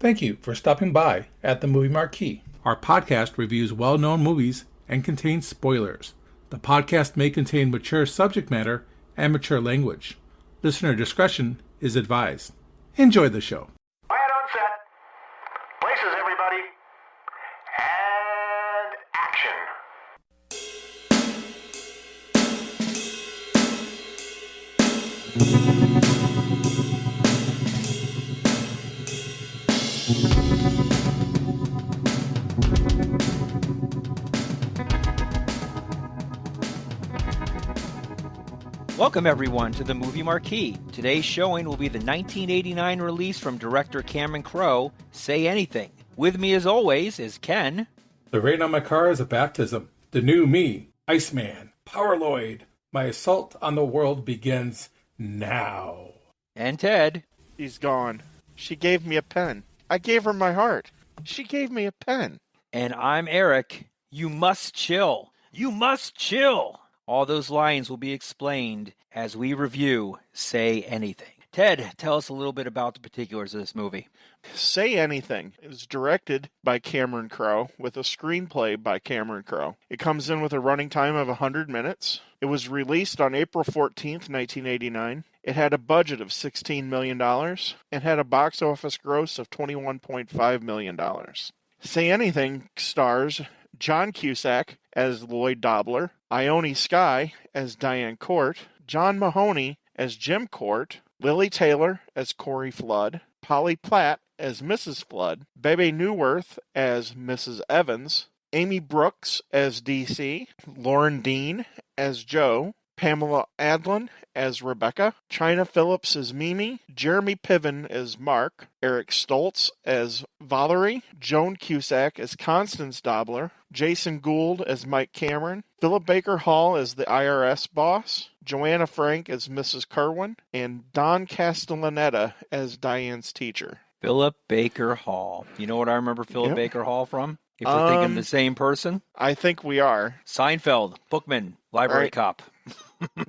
Thank you for stopping by at the Movie Marquee. Our podcast reviews well-known movies and contains spoilers. The podcast may contain mature subject matter and mature language. Listener discretion is advised. Enjoy the show. Quiet on set. Places, everybody. And action. Welcome everyone to the Movie Marquee. Today's showing will be the 1989 release from director Cameron Crowe, Say Anything. With me as always is Ken. The rain on my car is a baptism. The new me, Iceman, Powerloid. My assault on the world begins now. And Ted. He's gone. She gave me a pen. I gave her my heart. She gave me a pen. And I'm Eric. You must chill. You must chill. All those lines will be explained as we review Say Anything. Ted, tell us a little bit about the particulars of this movie. Say Anything is directed by Cameron Crowe with a screenplay by Cameron Crowe. It comes in with a running time of 100 minutes. It was released on April 14th, 1989. It had a budget of $16 million and had a box office gross of $21.5 million. Say Anything stars John Cusack as Lloyd Dobler, Ione Skye as Diane Court, John Mahoney as Jim Court, Lily Taylor as Corey Flood, Polly Platt as Mrs. Flood, Bebe Neuwirth as Mrs. Evans, Amy Brooks as DC, Lauren Dean as Joe, Pamela Adlon as Rebecca, Chynna Phillips as Mimi, Jeremy Piven as Mark, Eric Stoltz as Valerie, Joan Cusack as Constance Dobler, Jason Gould as Mike Cameron, Philip Baker Hall as the IRS boss, Joanna Frank as Mrs. Kerwin, and Don Castellaneta as Diane's teacher. Philip Baker Hall. You know what I remember Philip Baker Hall from? If we're thinking the same person? I think we are. Seinfeld, Bookman, Library Cop.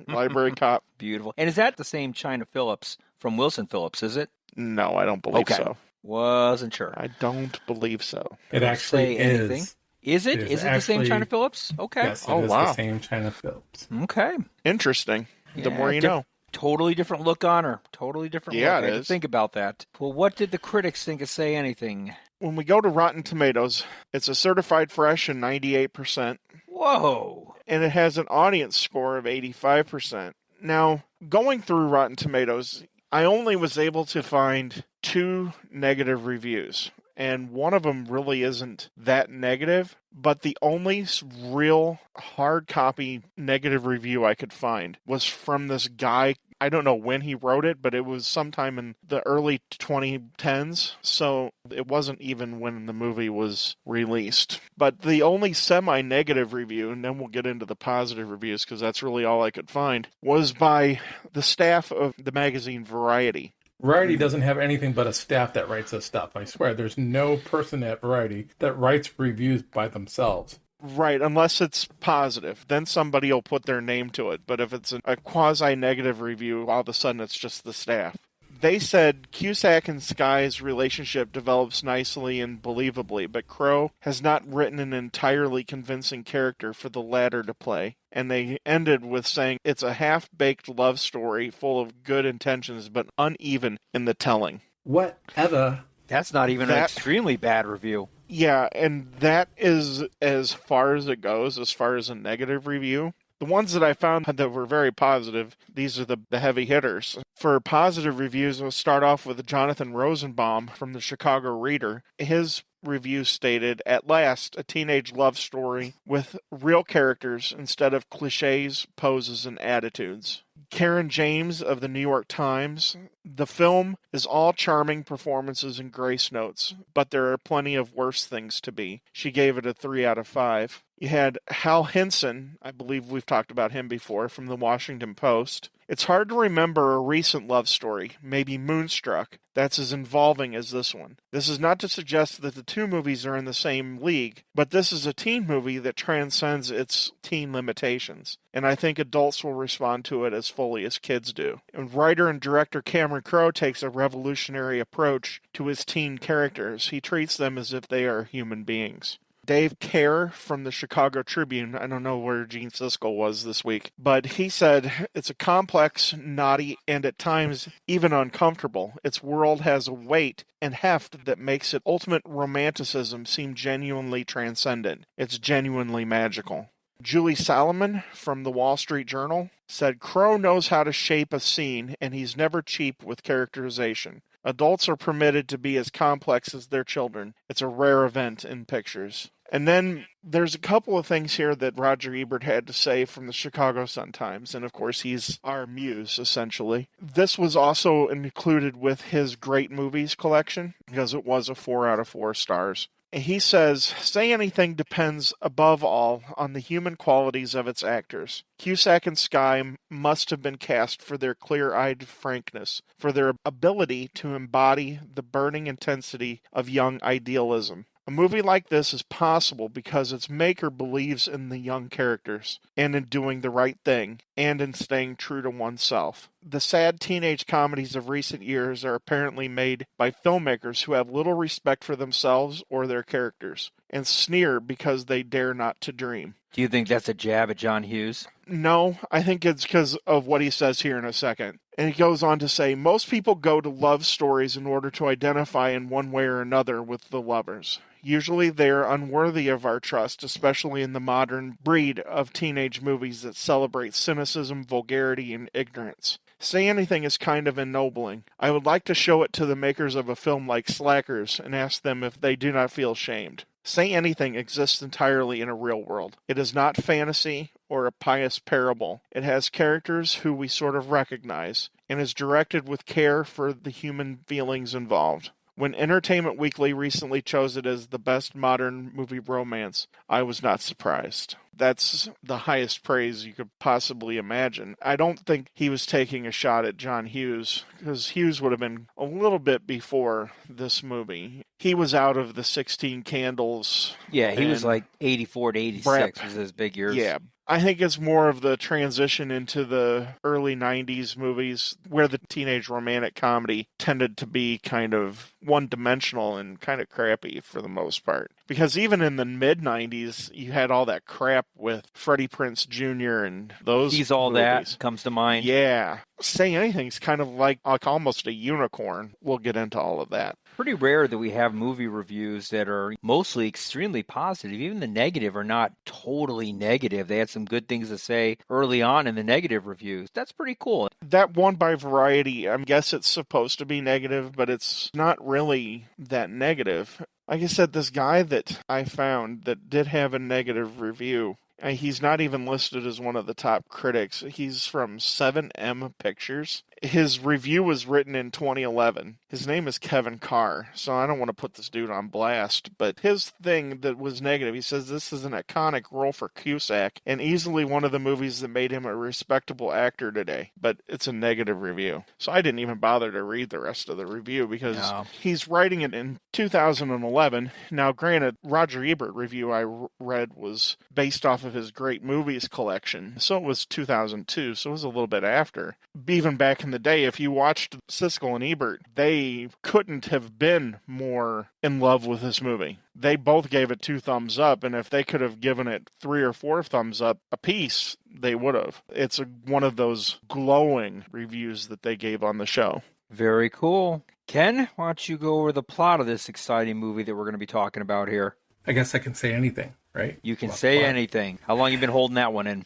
Library Cop. Beautiful. And is that the same Chynna Phillips from Wilson Phillips, is it? No, I don't believe so. Wasn't sure. I don't believe so. It actually is. Is it? Is it the same Chynna Phillips? Okay. Yes, it is the same Chynna Phillips. Okay. Interesting. The more you know. Totally different look on her. Totally different look. Yeah, I had to think about that. Well, what did the critics think of Say Anything? When we go to Rotten Tomatoes, it's a certified fresh and 98%. Whoa. And it has an audience score of 85%. Now, going through Rotten Tomatoes, I only was able to find 2 negative reviews. And one of them really isn't that negative, but the only real hard copy negative review I could find was from this guy. I don't know when he wrote it, but it was sometime in the early 2010s, so it wasn't even when the movie was released. But the only semi-negative review, and then we'll get into the positive reviews because that's really all I could find, was by the staff of the magazine Variety. Variety doesn't have anything but a staff that writes this stuff. I swear, there's no person at Variety that writes reviews by themselves. Right, unless it's positive. Then somebody will put their name to it. But if it's a quasi-negative review, all of a sudden it's just the staff. They said Cusack and Skye's relationship develops nicely and believably, but Crowe has not written an entirely convincing character for the latter to play. And they ended with saying it's a half-baked love story full of good intentions but uneven in the telling. Whatever. That's not even an extremely bad review. Yeah, and that is as far as it goes, as far as a negative review. The ones that I found that were very positive, these are the heavy hitters. For positive reviews, we'll start off with Jonathan Rosenbaum from the Chicago Reader. His review stated, "At last, a teenage love story with real characters instead of cliches, poses, and attitudes." Karen James of the New York Times, "The film is all charming performances and grace notes, but there are plenty of worse things to be." She gave it a 3 out of 5. You had Hal Hinson, I believe we've talked about him before, from the Washington Post. "It's hard to remember a recent love story, maybe Moonstruck, that's as involving as this one. This is not to suggest that the two movies are in the same league, but this is a teen movie that transcends its teen limitations. and I think adults will respond to it as fully as kids do. And writer and director Cameron Crowe takes a revolutionary approach to his teen characters. He treats them as if they are human beings. Dave Kerr from the Chicago Tribune, I don't know where Gene Siskel was this week, but he said, it's a complex, naughty, and at times even uncomfortable. Its world has a weight and heft that makes its ultimate romanticism seem genuinely transcendent. It's genuinely magical. Julie Salomon from the Wall Street Journal said, Crowe knows how to shape a scene, and he's never cheap with characterization. Adults are permitted to be as complex as their children. It's a rare event in pictures. And then there's a couple of things here that Roger Ebert had to say from the Chicago Sun-Times, and of course he's our muse, essentially. This was also included with his Great Movies collection, because it was a 4 out of 4 stars. He says, Say Anything depends above all on the human qualities of its actors. Cusack and Skye must have been cast for their clear-eyed frankness, for their ability to embody the burning intensity of young idealism. A movie like this is possible because its maker believes in the young characters, and in doing the right thing, and in staying true to oneself. The sad teenage comedies of recent years are apparently made by filmmakers who have little respect for themselves or their characters, and sneer because they dare not to dream. Do you think that's a jab at John Hughes? No, I think it's because of what he says here in a second. And he goes on to say, most people go to love stories in order to identify in one way or another with the lovers. Usually they are unworthy of our trust, especially in the modern breed of teenage movies that celebrate cynicism, vulgarity, and ignorance. Say Anything is kind of ennobling. I would like to show it to the makers of a film like Slackers and ask them if they do not feel shamed. Say Anything exists entirely in a real world. It is not fantasy or a pious parable. It has characters who we sort of recognize, and is directed with care for the human feelings involved. When Entertainment Weekly recently chose it as the best modern movie romance, I was not surprised. That's the highest praise you could possibly imagine. I don't think he was taking a shot at John Hughes, because Hughes would have been a little bit before this movie. He was out of the 16 Candles. Yeah, he was like 84 to 86 was his big years. Yeah. I think it's more of the transition into the early 90s movies where the teenage romantic comedy tended to be kind of one-dimensional and kind of crappy for the most part. Because even in the mid-90s, you had all that crap with Freddie Prinze Jr. and those He's All movies. That comes to mind. Yeah. Say Anything's kind of like almost a unicorn. We'll get into all of that. Pretty rare that we have movie reviews that are mostly extremely positive. Even the negative are not totally negative. They had some good things to say early on in the negative reviews. That's pretty cool. That one by Variety, I guess it's supposed to be negative, but it's not really that negative. Like I said, this guy that I found that did have a negative review, he's not even listed as one of the top critics. He's from 7M Pictures. His review was written in 2011. His name is Kevin Carr, so I don't want to put this dude on blast, but his thing that was negative, he says this is an iconic role for Cusack and easily one of the movies that made him a respectable actor today, but it's a negative review. So I didn't even bother to read the rest of the review because he's writing it in 2011. Now, granted, Roger Ebert review I read was based off of his Great Movies collection, so it was 2002, so it was a little bit after. Even back in the day, if you watched Siskel and Ebert, they couldn't have been more in love with this movie. They both gave it 2 thumbs up, and if they could have given it 3 or 4 thumbs up apiece, they would have. It's one of those glowing reviews that they gave on the show. Very cool. Ken, why don't you go over the plot of this exciting movie that we're going to be talking about here? I guess I can say anything, right? You can say anything. How long you been holding that one in?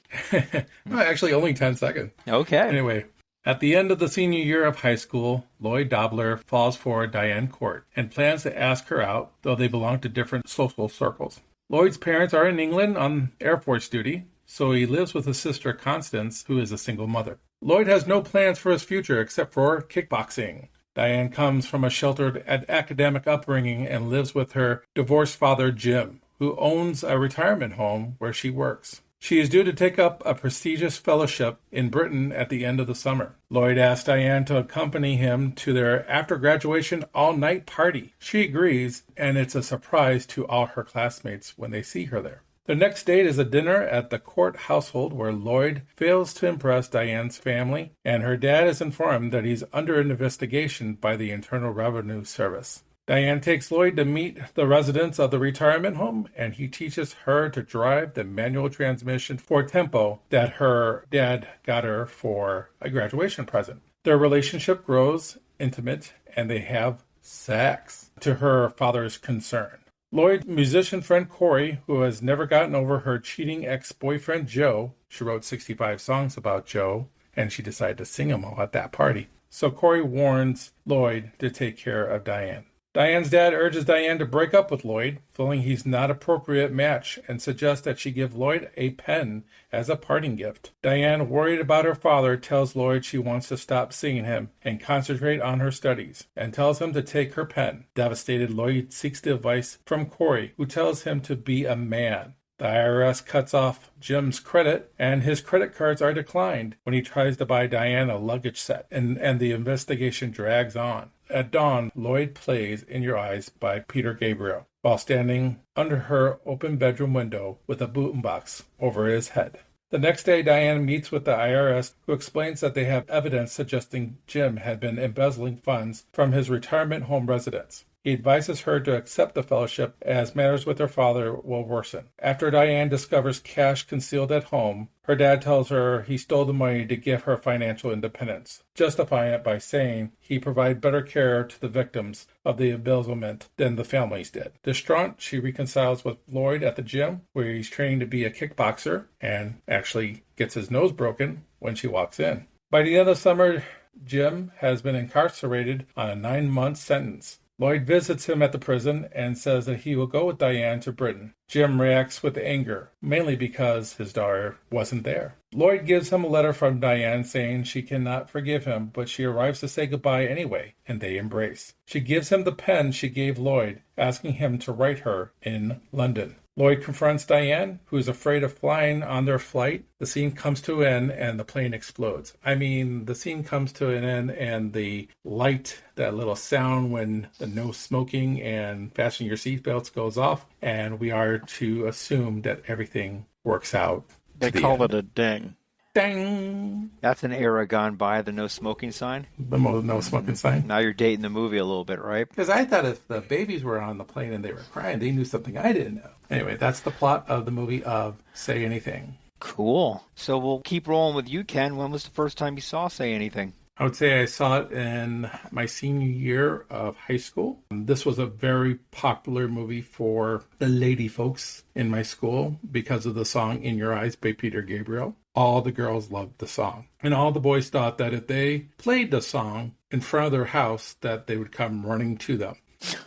Well, actually, only 10 seconds. Okay. Anyway, at the end of the senior year of high school, Lloyd Dobler falls for Diane Court and plans to ask her out, though they belong to different social circles. Lloyd's parents are in England on Air Force duty, so he lives with his sister Constance, who is a single mother. Lloyd has no plans for his future except for kickboxing. Diane comes from a sheltered academic upbringing and lives with her divorced father, Jim, who owns a retirement home where she works. She is due to take up a prestigious fellowship in Britain at the end of the summer. Lloyd asks Diane to accompany him to their after-graduation all-night party. She agrees, and it's a surprise to all her classmates when they see her there. The next date is a dinner at the court household where Lloyd fails to impress Diane's family, and her dad is informed that he's under investigation by the Internal Revenue Service. Diane takes Lloyd to meet the residents of the retirement home, and he teaches her to drive the manual transmission Ford Tempo that her dad got her for a graduation present. Their relationship grows intimate, and they have sex, to her father's concern. Lloyd's musician friend Corey, who has never gotten over her cheating ex-boyfriend Joe, she wrote 65 songs about Joe, and she decided to sing them all at that party. So Corey warns Lloyd to take care of Diane. Diane's dad urges Diane to break up with Lloyd, feeling he's not an appropriate match, and suggests that she give Lloyd a pen as a parting gift. Diane, worried about her father, tells Lloyd she wants to stop seeing him and concentrate on her studies, and tells him to take her pen. Devastated, Lloyd seeks the advice from Corey, who tells him to be a man. The IRS cuts off Jim's credit, and his credit cards are declined when he tries to buy Diane a luggage set, and the investigation drags on. At dawn, Lloyd plays In Your Eyes by Peter Gabriel, while standing under her open bedroom window with a boombox over his head. The next day, Diane meets with the IRS, who explains that they have evidence suggesting Jim had been embezzling funds from his retirement home residence. He advises her to accept the fellowship as matters with her father will worsen. After Diane discovers cash concealed at home, her dad tells her he stole the money to give her financial independence, justifying it by saying he provided better care to the victims of the embezzlement than the families did. Distraught, she reconciles with Lloyd at the gym, where he's training to be a kickboxer, and actually gets his nose broken when she walks in. By the end of summer, Jim has been incarcerated on a 9-month sentence. Lloyd visits him at the prison and says that he will go with Diane to Britain. Jim reacts with anger, mainly because his daughter wasn't there. Lloyd gives him a letter from Diane saying she cannot forgive him, but she arrives to say goodbye anyway, and they embrace. She gives him the pen she gave Lloyd, asking him to write her in London. Lloyd confronts Diane, who is afraid of flying on their flight. The scene comes to an end and the plane explodes. The scene comes to an end and the light, that little sound when the no smoking and fasten your seatbelts goes off, and we are to assume that everything works out. They call it a ding. Dang! That's an era gone by, the no smoking sign. The no smoking sign. Now you're dating the movie a little bit, right? Because I thought if the babies were on the plane and they were crying, they knew something I didn't know. Anyway, that's the plot of the movie of Say Anything. Cool. So we'll keep rolling with you, Ken. When was the first time you saw Say Anything? I would say I saw it in my senior year of high school. This was a very popular movie for the lady folks in my school because of the song In Your Eyes by Peter Gabriel. All the girls loved the song. And all the boys thought that if they played the song in front of their house, that they would come running to them.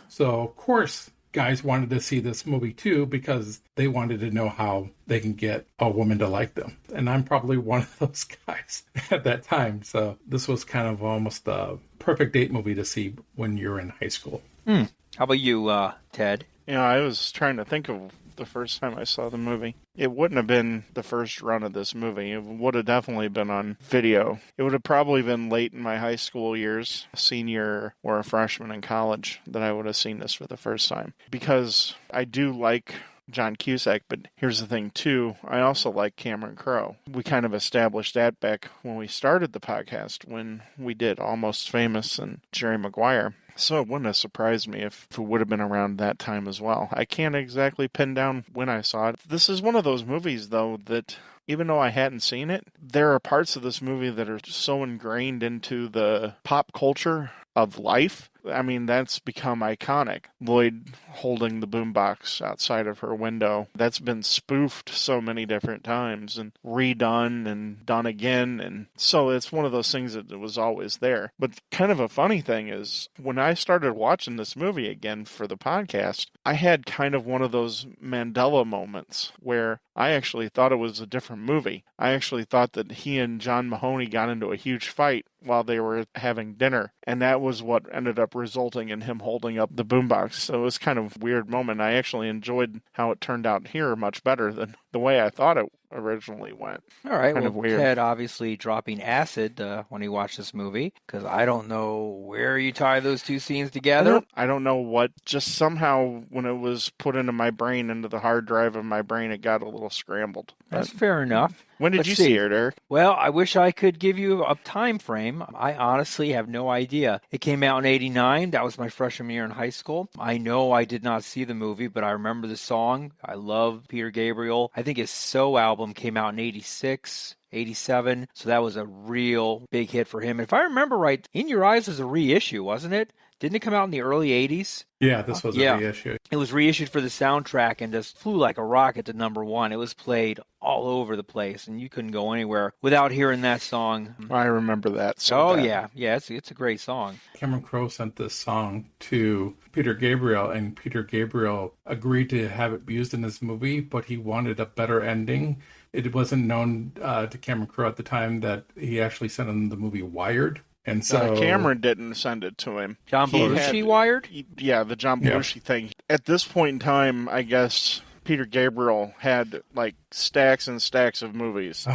So, of course, guys wanted to see this movie too because they wanted to know how they can get a woman to like them. And I'm probably one of those guys at that time. So this was kind of almost a perfect date movie to see when you're in high school. How about you, Ted? I was trying to think of the first time I saw the movie. It wouldn't have been the first run of this movie. It would have definitely been on video. It would have probably been late in my high school years, senior or a freshman in college, that I would have seen this for the first time. Because I do like John Cusack, but here's the thing too, I also like Cameron Crowe. We kind of established that back when we started the podcast, when we did Almost Famous and Jerry Maguire. So it wouldn't have surprised me if it would have been around that time as well. I can't exactly pin down when I saw it. This is one of those movies, though, that even though I hadn't seen it, there are parts of this movie that are so ingrained into the pop culture of life. That's become iconic. Lloyd holding the boombox outside of her window. That's been spoofed so many different times and redone and done again. And so it's one of those things that was always there. But kind of a funny thing is when I started watching this movie again for the podcast, I had kind of one of those Mandela moments where I actually thought it was a different movie. I actually thought that he and John Mahoney got into a huge fight while they were having dinner. And that was what ended up resulting in him holding up the boombox. So it was kind of a weird moment. I actually enjoyed how it turned out here much better than the way I thought it originally went. All right, Kind well, of weird. Ted obviously dropping acid when he watched this movie, because I don't know where you tie those two scenes together. I don't know what, just somehow when it was put into my brain, into the hard drive of my brain, it got a little scrambled. That's fair enough. When did Let's you see. see it, Eric? Well, I wish I could give you a time frame. I honestly have no idea. It came out in '89. That was my freshman year in high school. I know I did not see the movie, but I remember the song. I love Peter Gabriel. I think his So album came out in '86. '87, so that was a real big hit for him. If I remember right, In Your Eyes was a reissue, wasn't it? Didn't it come out in the early '80s? Yeah, this was a reissue. It was reissued for the soundtrack and just flew like a rocket to #1. It was played all over the place, and you couldn't go anywhere without hearing that song. I remember that. Yeah, it's a great song. Cameron Crowe sent this song to Peter Gabriel, and Peter Gabriel agreed to have it used in this movie, but he wanted a better ending. It wasn't known to Cameron Crowe at the time that he actually sent him the movie Wired. And so Cameron didn't send it to him. John Belushi Wired? Yeah, the John Belushi thing. At this point in time, I guess Peter Gabriel had like stacks and stacks of movies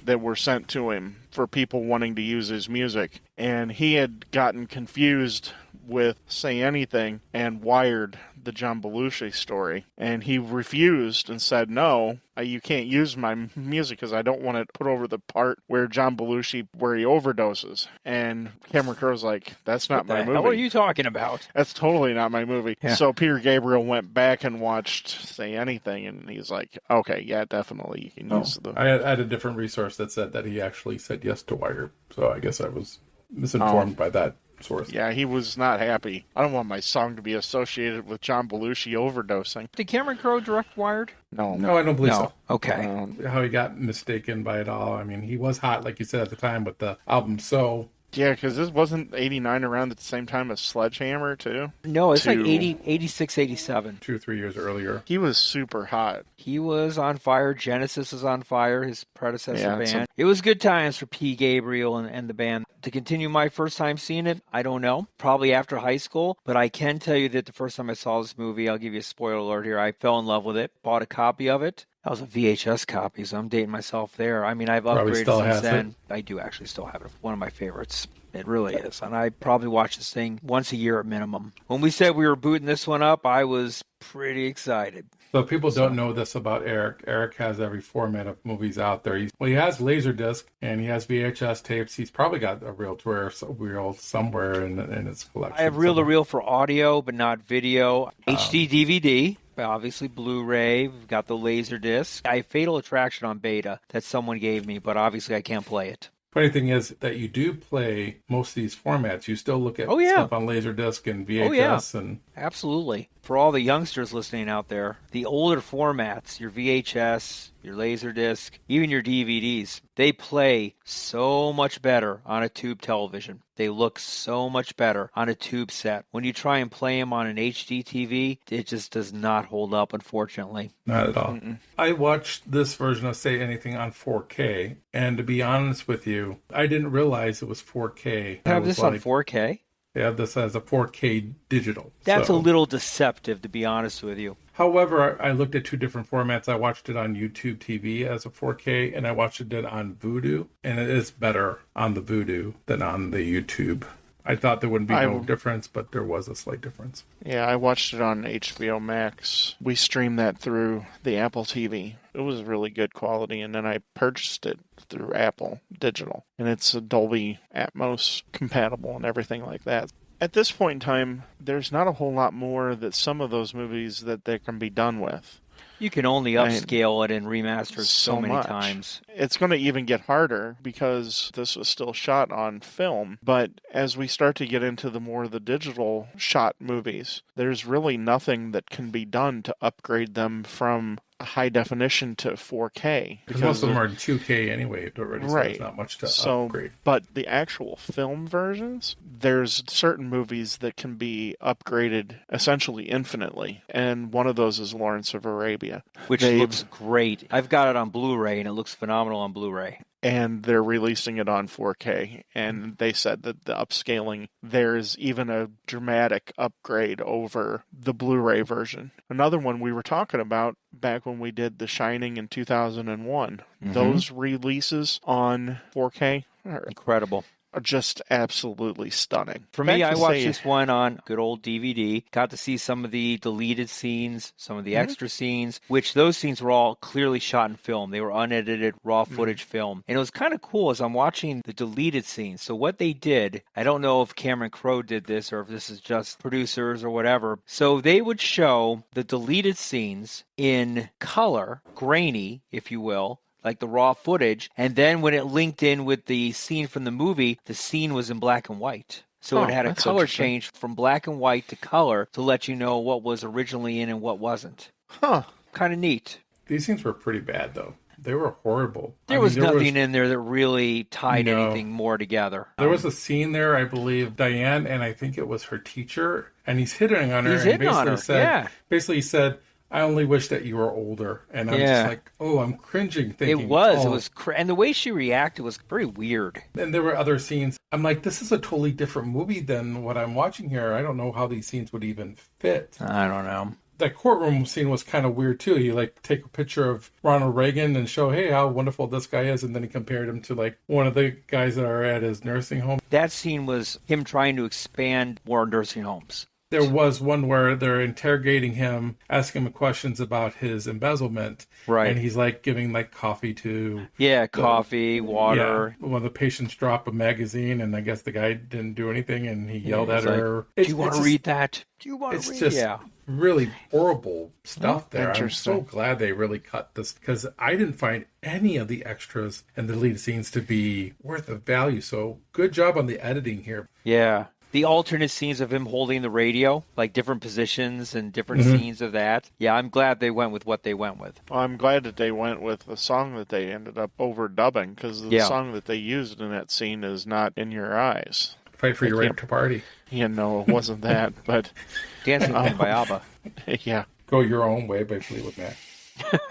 that were sent to him for people wanting to use his music. And he had gotten confused with Say Anything and Wired, the John Belushi story. And he refused and said, no, you can't use my music because I don't want to put over the part where John Belushi, where he overdoses. And Cameron Crowe's like, that's not my movie. What are you talking about? That's totally not my movie. Yeah. So Peter Gabriel went back and watched Say Anything, and he's like, okay, yeah, definitely you can use the... I had a different resource that said that he actually said yes to Wired. So I guess I was misinformed by that source. Yeah, he was not happy. I don't want my song to be associated with John Belushi overdosing. Did Cameron Crowe direct Wired? No, I don't believe so. Okay. How he got mistaken by it all. I mean, he was hot, like you said at the time, with the album So. Yeah, because this wasn't '89 around at the same time as Sledgehammer, too? No, it's like 86, 87. 2 or 3 years earlier. He was super hot. He was on fire. Genesis was on fire, his predecessor band. It was good times for P. Gabriel and the band. To continue my first time seeing it, I don't know. Probably after high school. But I can tell you that the first time I saw this movie, I'll give you a spoiler alert here, I fell in love with it. Bought a copy of it. That was a VHS copy, so I'm dating myself there. I mean, I've upgraded since then. I do actually still have it. One of my favorites. It really is. And I probably watch this thing once a year at minimum. When we said we were booting this one up, I was pretty excited. So if people don't know this about Eric, Eric has every format of movies out there. He has Laserdisc and he has VHS tapes. He's probably got a reel somewhere in his collection. I have reel-to-reel for audio, but not video. HD DVD. Obviously Blu-ray, we've got the Laserdisc. I have Fatal Attraction on beta that someone gave me, but obviously I can't play it. Funny thing is that you do play most of these formats. You still look at stuff on Laserdisc and VHS. And absolutely. For all the youngsters listening out there, the older formats, your VHS, your Laserdisc, even your DVDs, they play so much better on a tube television. They look so much better on a tube set. When you try and play them on an HD TV, it just does not hold up, unfortunately. Not at all. I watched this version of Say Anything on 4K, and to be honest with you, I didn't realize it was 4K. You have this on 4K? They have this as a 4K digital. That's a little deceptive, to be honest with you. However, I looked at 2 different formats. I watched it on YouTube TV as a 4K, and I watched it on Vudu, and it is better on the Vudu than on the YouTube. I thought there wouldn't be no difference, but there was a slight difference. Yeah, I watched it on HBO Max. We streamed that through the Apple TV. It was really good quality, and then I purchased it through Apple Digital. And it's Dolby Atmos compatible and everything like that. At this point in time, there's not a whole lot more that some of those movies that they can be done with. You can only upscale it and remaster it so many times. It's going to even get harder because this was still shot on film. But as we start to get into the digital shot movies, there's really nothing that can be done to upgrade them from high definition to 4K. Because most of them are 2K anyway already, so there's not much to upgrade. But the actual film versions, there's certain movies that can be upgraded essentially infinitely. And one of those is Lawrence of Arabia. Which looks great. I've got it on Blu-ray, and it looks phenomenal on Blu-ray. and they're releasing it on 4K. And they said that the upscaling, there's even a dramatic upgrade over the Blu-ray version. Another one we were talking about back when we did The Shining in 2001. Those releases on 4K are Incredible. just absolutely stunning. For me, I watched this one on good old DVD. Got to see some of the deleted scenes, some of the extra scenes, which those scenes were all clearly shot in film. They were unedited, raw footage film. And it was kind of cool as I'm watching the deleted scenes. So what they did, I don't know if Cameron Crowe did this or if this is just producers or whatever. So they would show the deleted scenes in color, grainy, if you will, like the raw footage, and then when it linked in with the scene from the movie, the scene was in black and white. So it had a color change from black and white to color to let you know what was originally in and what wasn't. Huh. Kind of neat. These scenes were pretty bad, though. They were horrible. There was nothing in there that really tied anything more together. There was a scene there, I believe, Diane, and I think it was her teacher, and he's hitting on her. Basically said, I only wish that you were older. And I'm just like, I'm cringing thinking. It was. And the way she reacted was very weird. And there were other scenes. I'm like, this is a totally different movie than what I'm watching here. I don't know how these scenes would even fit. I don't know. That courtroom scene was kind of weird, too. You, take a picture of Ronald Reagan and show, hey, how wonderful this guy is. And then he compared him to, one of the guys that are at his nursing home. That scene was him trying to expand more nursing homes. There was one where they're interrogating him, asking him questions about his embezzlement. Right. And he's giving coffee to... Yeah, coffee, water. Yeah. One of the patients dropped a magazine, and I guess the guy didn't do anything, and he yelled at her. Do you want to read that? Do you want to read? It's just really horrible stuff there. I'm Interesting. so glad they really cut this, because I didn't find any of the extras and the lead scenes to be worth of value. So good job on the editing here. Yeah. The alternate scenes of him holding the radio, different positions and different scenes of that. Yeah, I'm glad they went with what they went with. Well, I'm glad that they went with the song that they ended up overdubbing, because the song that they used in that scene is not In Your Eyes. Fight for your right to party. Yeah, no, it wasn't that, but... Dancing Queen by ABBA. Yeah. Go Your Own Way by Fleetwood Mac.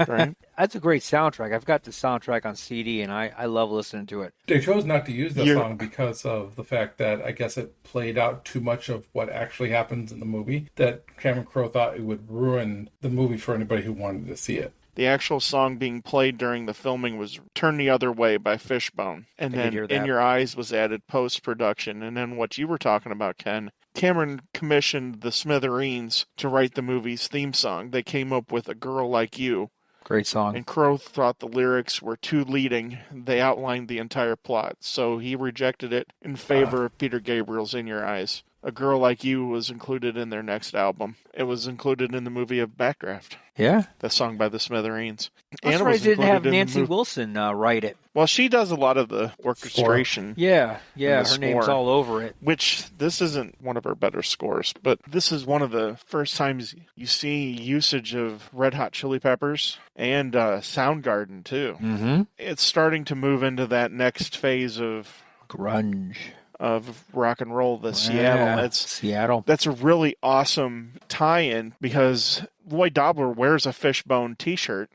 Right? That's a great soundtrack. I've got the soundtrack on CD, and I love listening to it. They chose not to use the song because of the fact that I guess it played out too much of what actually happens in the movie, that Cameron Crowe thought it would ruin the movie for anybody who wanted to see it. The actual song being played during the filming was Turn the Other Way by Fishbone. And then In Your Eyes was added post-production. And then what you were talking about, Ken, Cameron commissioned the Smithereens to write the movie's theme song. They came up with A Girl Like You. Great song. And Crowe thought the lyrics were too leading. They outlined the entire plot. So he rejected it in favor of Peter Gabriel's In Your Eyes. A Girl Like You was included in their next album. It was included in the movie of Backdraft. Yeah. The song by the Smithereens. I'm surprised they didn't have Nancy Wilson write it. Well, she does a lot of the orchestration. Yeah, her name's all over it. Which, this isn't one of her better scores, but this is one of the first times you see usage of Red Hot Chili Peppers and Soundgarden, too. Mm-hmm. It's starting to move into that next phase of... grunge. Of rock and roll, Seattle. Seattle. That's a really awesome tie-in, because Lloyd Dobler wears a Fishbone t-shirt.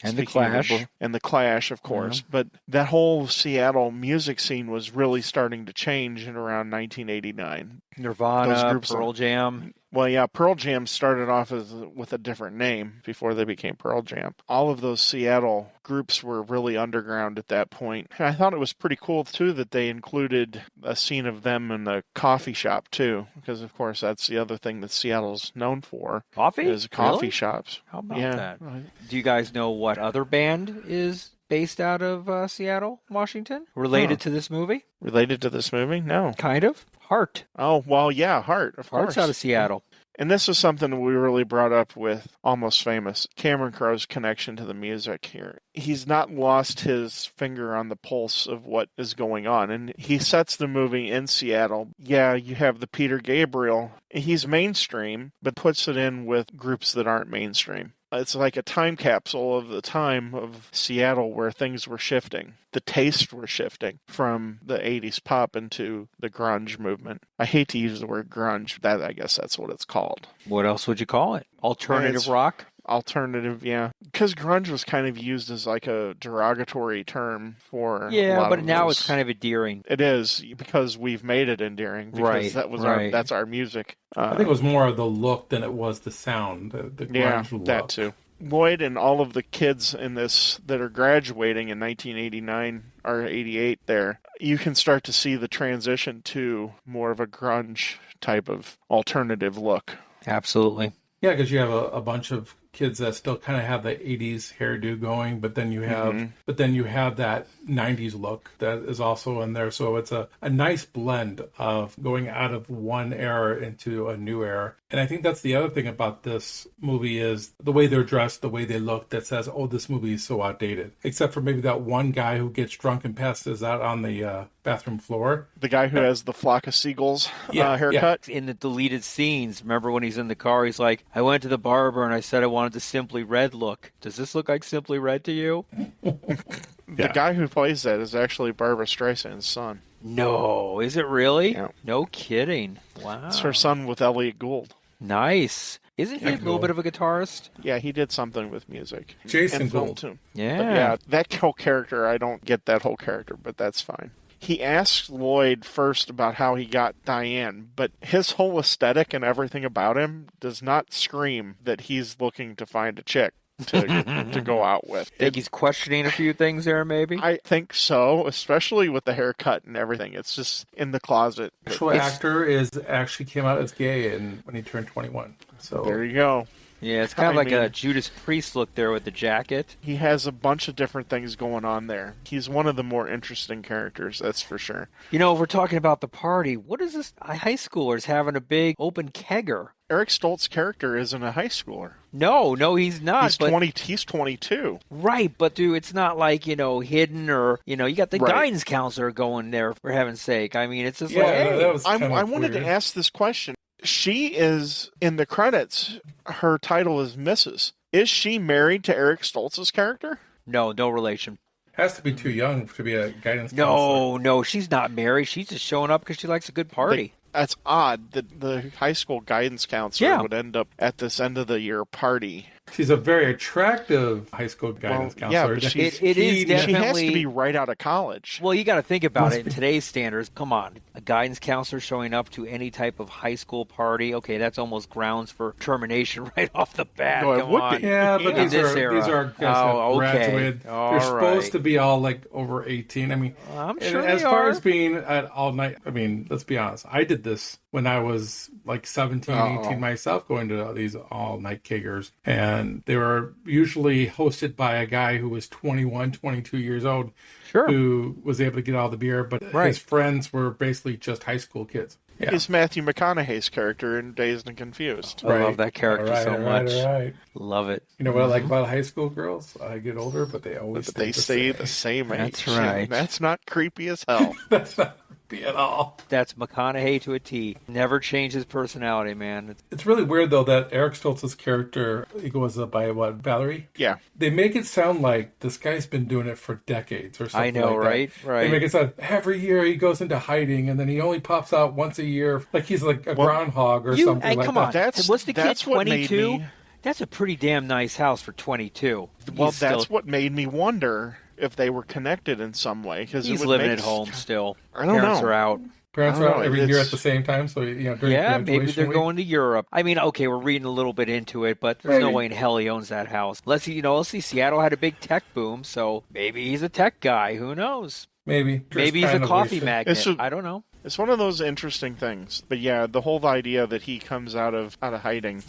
And the Clash. And the Clash, of course. But that whole Seattle music scene was really starting to change in around 1989. Nirvana, Pearl Jam. Well, yeah, Pearl Jam started off with a different name before they became Pearl Jam. All of those Seattle groups were really underground at that point. And I thought it was pretty cool, too, that they included a scene of them in the coffee shop, too. Because, of course, that's the other thing that Seattle's known for. Coffee? Is coffee shops. How about that? Do you guys know what other band is based out of Seattle, Washington? Related to this movie? Related to this movie? No. Kind of. Heart. Oh, well, yeah, Heart, of course. Heart's out of Seattle. And this is something we really brought up with Almost Famous, Cameron Crowe's connection to the music here. He's not lost his finger on the pulse of what is going on, and he sets the movie in Seattle. Yeah, you have the Peter Gabriel. He's mainstream, but puts it in with groups that aren't mainstream. It's like a time capsule of the time of Seattle where things were shifting. The tastes were shifting from the 80s pop into the grunge movement. I hate to use the word grunge. I guess that's what it's called. What else would you call it? Alternative rock? Alternative, yeah. Because grunge was kind of used as like a derogatory term for a Yeah, lot but of now those. it's kind of endearing. It is, because we've made it endearing. Because Right, that was right. that's our music. I think it was more of the look than it was the sound, the grunge look. That too. Lloyd and all of the kids in this that are graduating in 1989 or 88 there, you can start to see the transition to more of a grunge type of alternative look. Absolutely. Yeah, because you have a bunch of kids that still kind of have the 80s hairdo going, but then you have that 90s look that is also in there. So it's a nice blend of going out of one era into a new era. And I think that's the other thing about this movie is the way they're dressed, the way they look, that says, oh, this movie is so outdated. Except for maybe that one guy who gets drunk and passes out on the bathroom floor. The guy who has the flock of seagulls haircut. In the deleted scenes, remember when he's in the car, he's like, I went to the barber and I said I wanted the Simply Red look. Does this look like Simply Red to you? The guy who plays that is actually Barbra Streisand's son. No, is it really? Yeah. No kidding. Wow. It's her son with Elliot Gould. Nice. Isn't he a little bit of a guitarist? Yeah, he did something with music. Jason and film Gould. too. Yeah. But yeah, that whole character, I don't get that whole character, but that's fine. He asked Lloyd first about how he got Diane, but his whole aesthetic and everything about him does not scream that he's looking to find a chick to go out with. Think he's questioning a few things there, maybe? I think so, especially with the haircut and everything. It's just in the closet. The actual actor actually came out as gay when he turned 21. So there you go. Yeah, it's kind of like a Judas Priest look there with the jacket. He has a bunch of different things going on there. He's one of the more interesting characters, that's for sure. You know, if we're talking about the party, what is this? High schoolers having a big open kegger. Eric Stoltz's character isn't a high schooler. No, he's not. He's 22. Right, but dude, it's not like, hidden or, you got the guidance counselor going there, for heaven's sake. I mean, it's just like, hey. I wanted to ask this question. She is, in the credits, her title is Mrs. Is she married to Eric Stoltz's character? No relation. Has to be too young to be a guidance counselor. No, she's not married. She's just showing up because she likes a good party. That's odd that the high school guidance counselor would end up at this end of the year party. She's a very attractive high school guidance counselor. Yeah, but it is definitely... She has to be right out of college. Well, you got to think about it in today's standards. Come on. A guidance counselor showing up to any type of high school party, okay, that's almost grounds for termination right off the bat. No, it Come would on. be. Yeah, but these are guys that graduated. They're supposed to be all like over 18. I mean, I'm sure as far as being at all night, I mean, let's be honest. I did this when I was like 17, 18 myself, going to these all-night keggers. And they were usually hosted by a guy who was 21, 22 years old, who was able to get all the beer. But his friends were basically just high school kids. Yeah. It's Matthew McConaughey's character in Dazed and Confused. I love that character so much. Right. Love it. You know what I like about high school girls? I get older, but they always stay the same age. That's right. That's not creepy as hell. That's not creepy at all. That's McConaughey to a T. Never changed his personality, man. It's really weird, though, that Eric Stoltz's character, he goes by what, Valerie? Yeah. They make it sound like this guy's been doing it for decades or something. I know, like that. Right. They make it sound every year he goes into hiding and then he only pops out once a year, like he's like a groundhog or something like come that. On. What's the kid, 22? That's a pretty damn nice house for 22. Well, that's what made me wonder if they were connected in some way. He's living at home still. I don't know. Parents are out. Parents are out every year at the same time, so during graduation maybe they're week. going to Europe. I mean, okay, we're reading a little bit into it, but there's no way in hell he owns that house. Let's see, Seattle had a big tech boom, so maybe he's a tech guy. Who knows? Maybe he's a coffee magnet. I don't know. It's one of those interesting things. But yeah, the whole idea that he comes out of hiding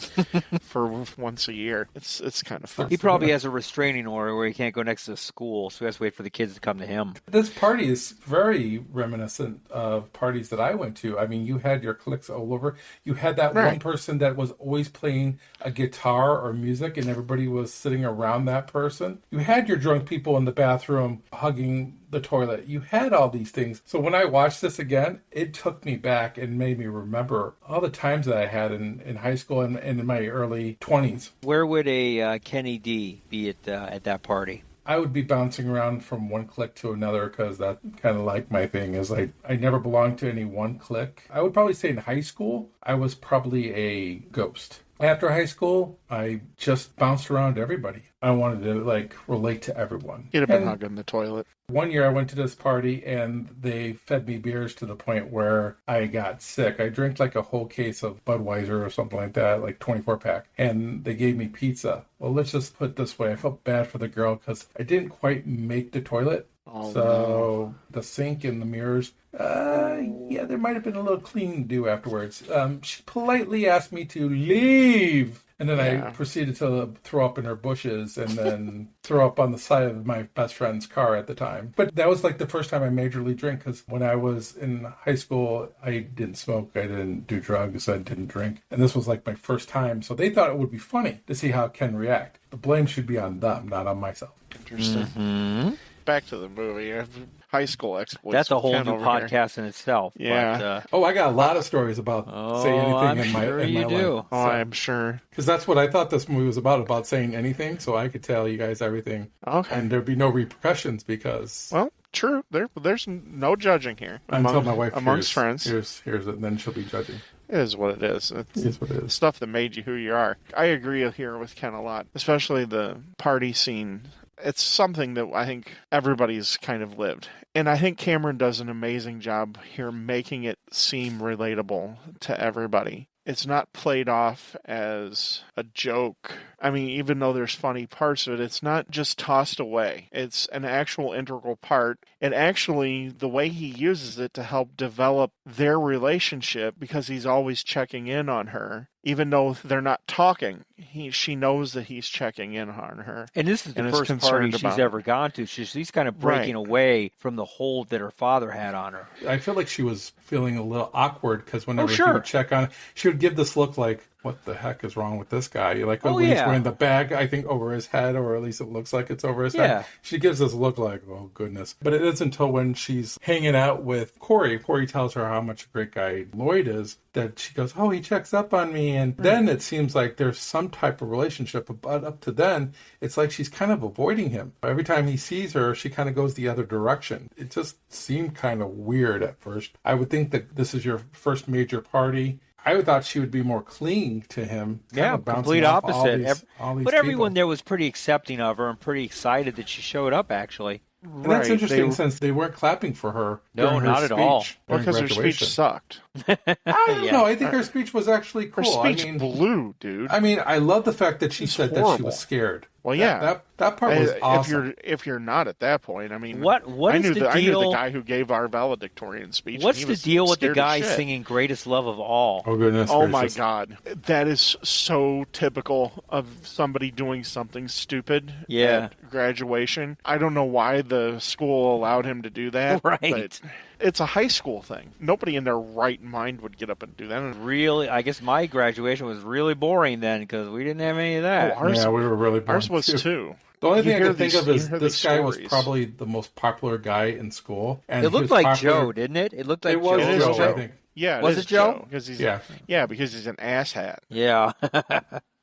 for once a year, it's kind of fun. He probably has a restraining order where he can't go next to school, so he has to wait for the kids to come to him. This party is very reminiscent of parties that I went to. I mean, you had your cliques all over. You had that one person that was always playing a guitar or music, and everybody was sitting around that person. You had your drunk people in the bathroom hugging the toilet. You had all these things. So when I watched this again, it took me back and made me remember all the times that I had in high school and in my early 20s. Where would a Kenny D be at that party? I would be bouncing around from one clique to another because that's kind of like my thing is I never belonged to any one clique. I would probably say in high school, I was probably a ghost. After high school, I just bounced around everybody. I wanted to, relate to everyone. You'd have been hugging the toilet. One year I went to this party and they fed me beers to the point where I got sick. I drank a whole case of Budweiser or something like that, 24-pack. And they gave me pizza. Well, let's just put it this way. I felt bad for the girl because I didn't quite make the toilet. Oh, so no. The sink and the mirrors, there might have been a little cleaning to do afterwards. She politely asked me to leave. And then I proceeded to throw up in her bushes and then throw up on the side of my best friend's car at the time. But that was the first time I majorly drank, because when I was in high school, I didn't smoke, I didn't do drugs, I didn't drink. And this was my first time. So they thought it would be funny to see how Ken react. The blame should be on them, not on myself. Interesting. Mm-hmm. Back to the movie. High school exploits. That's a whole new podcast in itself. Yeah. But, I got a lot of stories about Say Anything I'm in my sure in you my do. life. Oh, I'm sure. Because that's what I thought this movie was about saying anything, so I could tell you guys everything. Okay. And there'd be no repercussions because... Well, true. There's no judging here. Until my wife amongst friends. Here's it, and then she'll be judging. It is what it is. It is what it is. Stuff that made you who you are. I agree here with Ken a lot, especially the party scene. It's something that I think everybody's kind of lived. And I think Cameron does an amazing job here making it seem relatable to everybody. It's not played off as a joke. I mean, even though there's funny parts of it, it's not just tossed away. It's an actual integral part. And actually, the way he uses it to help develop their relationship, because he's always checking in on her, even though they're not talking, she knows that he's checking in on her. And this is the first party she's ever gone to. She's kind of breaking away from the hold that her father had on her. I feel like she was feeling a little awkward because whenever he would check on her, she would give this look like, what the heck is wrong with this guy? He's wearing the bag, I think, over his head, or at least it looks like it's over his head. She gives this look like, oh, goodness. But it isn't until when she's hanging out with Corey tells her how much a great guy Lloyd is, that she goes, oh, he checks up on me. And then it seems like there's some type of relationship. But up to then, it's like she's kind of avoiding him. Every time he sees her, she kind of goes the other direction. It just seemed kind of weird at first. I would think that this is your first major party. I thought she would be more clinging to him. Complete opposite. All these but everyone people. there was pretty accepting of her and pretty excited that she showed up, actually. And that's interesting since they weren't clapping for her. No, not at all. Well, because her speech sucked. I don't know. I think her speech was actually cool. Her speech blew, dude. I mean, I love the fact that she said that she was scared. Well, yeah, that part was awesome. If you're not at that point, I mean, what is the deal? I knew the guy who gave our valedictorian speech. What's the deal with the guy singing "Greatest Love of All"? Oh goodness! Oh my God, that is so typical of somebody doing something stupid. At graduation. I don't know why the school allowed him to do that. Right. But it's a high school thing. Nobody in their right mind would get up and do that. Really, I guess my graduation was really boring then because we didn't have any of that. We were really boring. Ours was too. The only thing I can think of is this guy was probably the most popular guy in school. And it looked like Joe, didn't it? It looked like it was Joe. Joe, I think. Yeah, was it Joe? Because he's because he's an asshat. Yeah.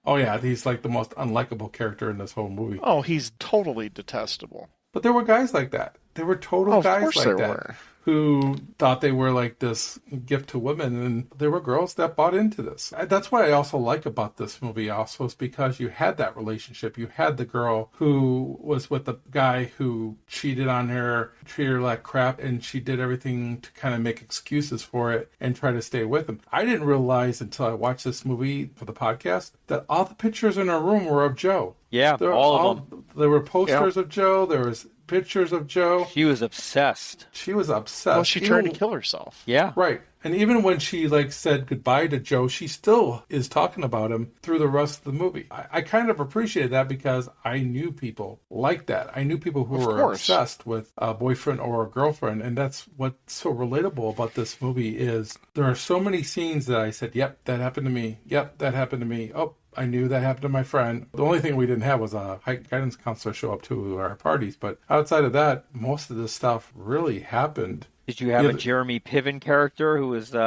Oh yeah, he's like the most unlikable character in this whole movie. Oh, he's totally detestable. But there were guys like that. There were total guys like that. Were. Who thought they were like this gift to women, and there were girls that bought into this. That's what I also like about this movie also, is because you had that relationship. You had the girl who was with the guy who cheated on her, treated her like crap, and she did everything to kind of make excuses for it and try to stay with him. I didn't realize until I watched this movie for the podcast that all the pictures in her room were of Joe. Yeah, all of them. There were posters of Joe. There was pictures of Joe. She was obsessed. Well, she tried to kill herself. Yeah. Right. And even when she said goodbye to Joe, she still is talking about him through the rest of the movie. I kind of appreciated that because I knew people like that. I knew people who were obsessed with a boyfriend or a girlfriend. And that's what's so relatable about this movie is there are so many scenes that I said, yep, that happened to me. Yep, that happened to me. Oh, I knew that happened to my friend. The only thing we didn't have was a guidance counselor show up to our parties. But outside of that, most of this stuff really happened. Did you have a Jeremy Piven character who was we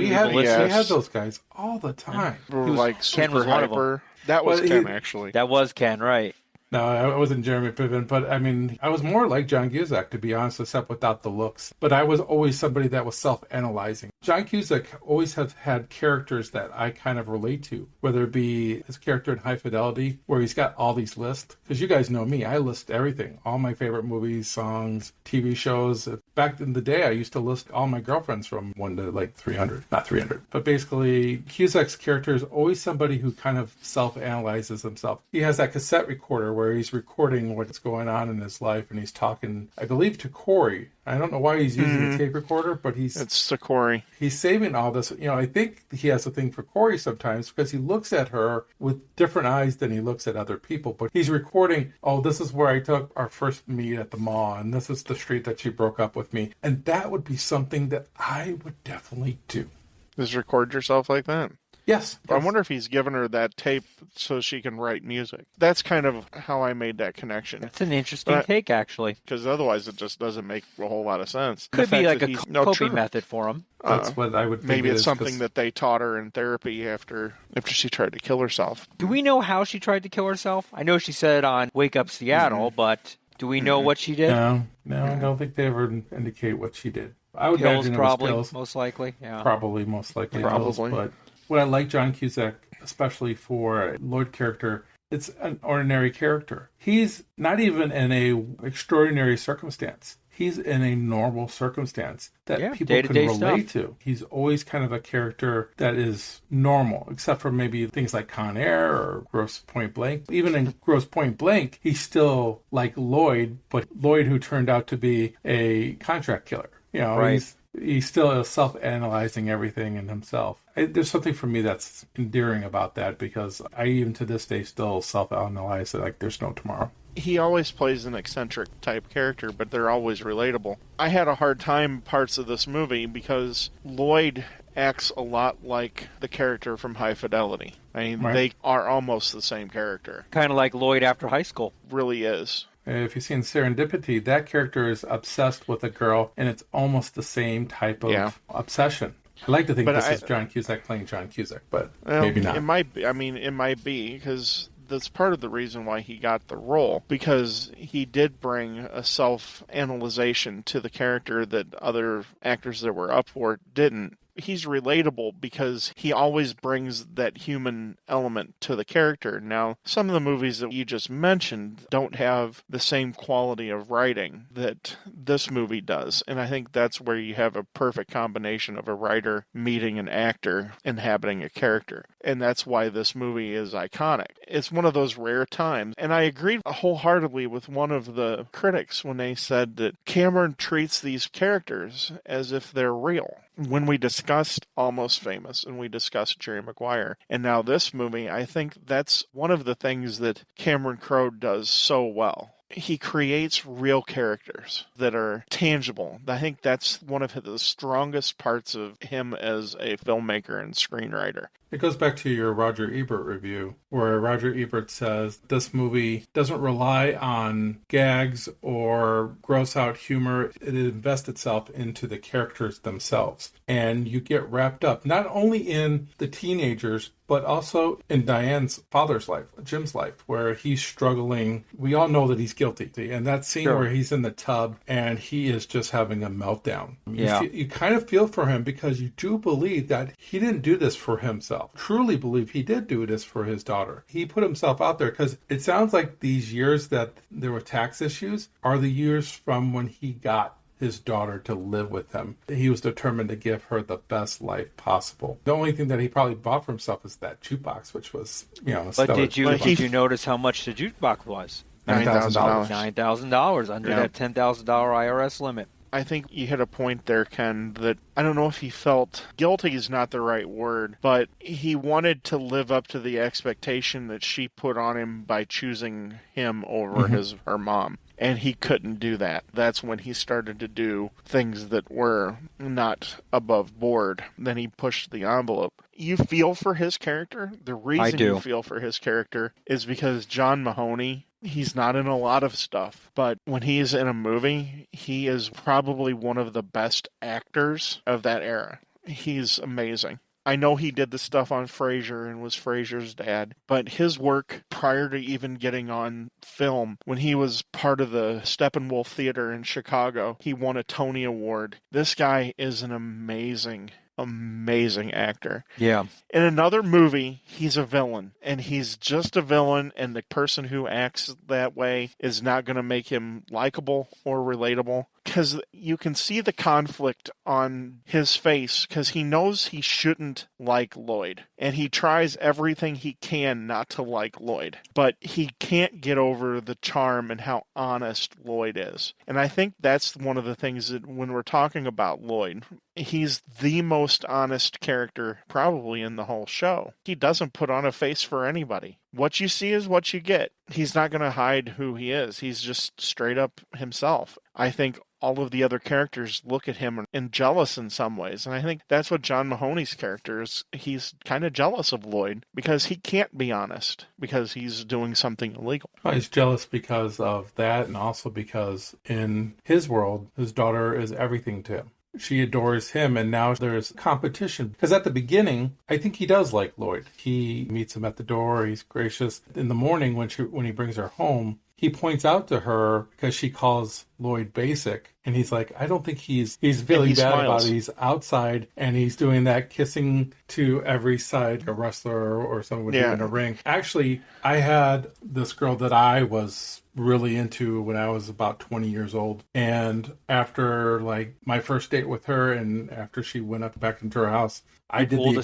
had those guys all the time. Like Ken was one of them. That was Ken, actually. That was Ken, right. No, I wasn't Jeremy Piven, but I mean, I was more like John Cusack, to be honest, except without the looks. But I was always somebody that was self-analyzing. John Cusack always has had characters that I kind of relate to, whether it be his character in High Fidelity, where he's got all these lists. Because you guys know me, I list everything. All my favorite movies, songs, TV shows. Back in the day, I used to list all my girlfriends from 1 to like 300. Not 300. But basically, Cusack's character is always somebody who kind of self-analyzes himself. He has that cassette recorder where he's recording what's going on in his life, and he's talking, I believe, to Corey. I don't know why he's using a tape recorder, but it's to Corey. He's saving all this. You know, I think he has a thing for Corey sometimes because he looks at her with different eyes than he looks at other people. But he's recording, oh, this is where I took our first meet at the mall, and this is the street that she broke up with me. And that would be something that I would definitely do. Just record yourself like that? Yes. I wonder if he's given her that tape so she can write music. That's kind of how I made that connection. That's an interesting take, actually. Because otherwise it just doesn't make a whole lot of sense. Could be like a coping method for him. That's what I would think. Maybe it's something that they taught her in therapy after she tried to kill herself. Do we know how she tried to kill herself? I know she said on Wake Up Seattle, but do we know what she did? No, I don't think they ever indicate what she did. I would pills, imagine probably, it was pills. most likely. Yeah. Probably, most likely. Probably. Pills, but what I like John Cusack, especially for Lloyd character, it's an ordinary character. He's not even in a extraordinary circumstance. He's in a normal circumstance that people can relate to. He's always kind of a character that is normal, except for maybe things like Con Air or Grosse Point Blank. Even in Grosse Point Blank, he's still like Lloyd, but Lloyd who turned out to be a contract killer. You know, right. He's still self-analyzing everything in himself. There's something for me that's endearing about that because I even to this day still self-analyze it like there's no tomorrow. He always plays an eccentric type character, but they're always relatable. I had a hard time parts of this movie because Lloyd acts a lot like the character from High Fidelity. I mean, They are almost the same character. Kind of like Lloyd after high school. Really is. If you've seen Serendipity, that character is obsessed with a girl, and it's almost the same type of obsession. I like to think this is John Cusack playing John Cusack, but maybe not. It might be. I mean, it might be, because that's part of the reason why he got the role, because he did bring a self-analyzation to the character that other actors that were up for didn't. He's relatable because he always brings that human element to the character. Now, some of the movies that you just mentioned don't have the same quality of writing that this movie does. And I think that's where you have a perfect combination of a writer meeting an actor inhabiting a character. And that's why this movie is iconic. It's one of those rare times. And I agreed wholeheartedly with one of the critics when they said that Cameron treats these characters as if they're real. When we discussed Almost Famous and we discussed Jerry Maguire, and now this movie, I think that's one of the things that Cameron Crowe does so well. He creates real characters that are tangible. I think that's one of the strongest parts of him as a filmmaker and screenwriter. It goes back to your Roger Ebert review, where Roger Ebert says this movie doesn't rely on gags or gross out humor. It invests itself into the characters themselves. And you get wrapped up not only in the teenagers, but also in Diane's father's life, Jim's life, where he's struggling. We all know that he's guilty. And that scene where he's in the tub and he is just having a meltdown. You kind of feel for him because you do believe that he didn't do this for himself. Truly believe he did do this for his daughter. He put himself out there because it sounds like these years that there were tax issues are the years from when he got his daughter to live with him. He was determined to give her the best life possible. The only thing that he probably bought for himself is that jukebox, which was, But did you notice how much the jukebox was? $9,000. $9,000 under that $10,000 IRS limit. I think you hit a point there, Ken, that I don't know if he felt guilty is not the right word, but he wanted to live up to the expectation that she put on him by choosing him over her mom. And he couldn't do that. That's when he started to do things that were not above board. Then he pushed the envelope. You feel for his character. The reason you feel for his character is because John Mahoney, he's not in a lot of stuff, but when he is in a movie, he is probably one of the best actors of that era. He's amazing. I know he did the stuff on Frasier and was Frasier's dad, but his work prior to even getting on film, when he was part of the Steppenwolf Theater in Chicago, he won a Tony Award. This guy is an amazing actor. Yeah. In another movie, he's a villain, and he's just a villain, and the person who acts that way is not going to make him likable or relatable, because you can see the conflict on his face, because he knows he shouldn't like Lloyd, and he tries everything he can not to like Lloyd, but he can't get over the charm and how honest Lloyd is. And I think that's one of the things that when we're talking about Lloyd, he's the most honest character probably in the whole show. He doesn't put on a face for anybody. What you see is what you get. He's not going to hide who he is. He's just straight up himself. I think all of the other characters look at him and jealous in some ways. And I think that's what John Mahoney's character is. He's kind of jealous of Lloyd because he can't be honest because he's doing something illegal. Well, he's jealous because of that, and also because in his world, his daughter is everything to him. She adores him, and now there's competition. Because at the beginning, I think he does like Lloyd. He meets him at the door. He's gracious. In the morning, when he brings her home, he points out to her because she calls Lloyd basic. And he's like, I don't think he's feeling bad about it. He's outside and he's doing that kissing to every side, a wrestler or someone would do in a ring. Actually, I had this girl that I was really into when I was about 20 years old. And after like my first date with her and after she went up back into her house, I did the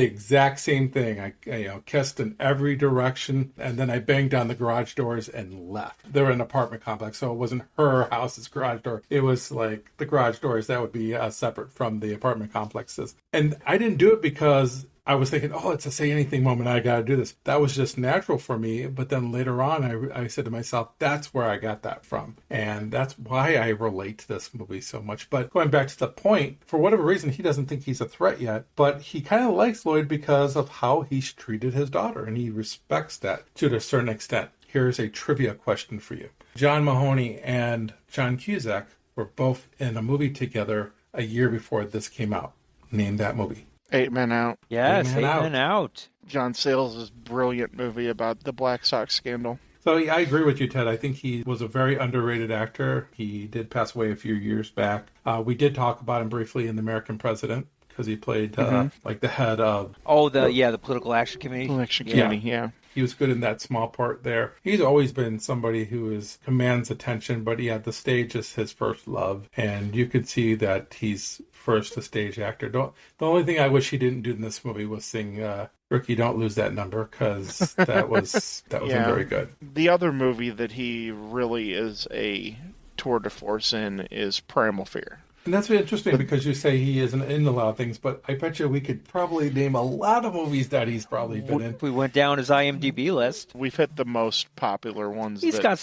exact same thing. I kissed in every direction, and then I banged down the garage doors and left. They were an apartment complex, so it wasn't her house's garage door. It was like the garage doors that would be separate from the apartment complexes. And I didn't do it because I was thinking, oh, it's a say anything moment. I got to do this. That was just natural for me. But then later on, I said to myself, that's where I got that from. And that's why I relate to this movie so much. But going back to the point, for whatever reason, he doesn't think he's a threat yet. But he kind of likes Lloyd because of how he's treated his daughter. And he respects that to a certain extent. Here's a trivia question for you. John Mahoney and John Cusack were both in a movie together a year before this came out. Name that movie. 8 Men Out. Yes, 8 Men Out. John Sayles' brilliant movie about the Black Sox scandal. So yeah, I agree with you, Ted. I think he was a very underrated actor. He did pass away a few years back. We did talk about him briefly in The American President because he played like the head of... the Political Action Committee. Yeah. He was good in that small part there. He's always been somebody who commands attention, but the stage is his first love. And you can see that he's first a stage actor. The only thing I wish he didn't do in this movie was sing Ricky, Don't Lose That Number, because that wasn't very good. The other movie that he really is a tour de force in is Primal Fear. And that's really interesting because you say he isn't in a lot of things, but I bet you we could probably name a lot of movies that he's probably been in. If we went down his IMDb list, we've hit the most popular ones. He's got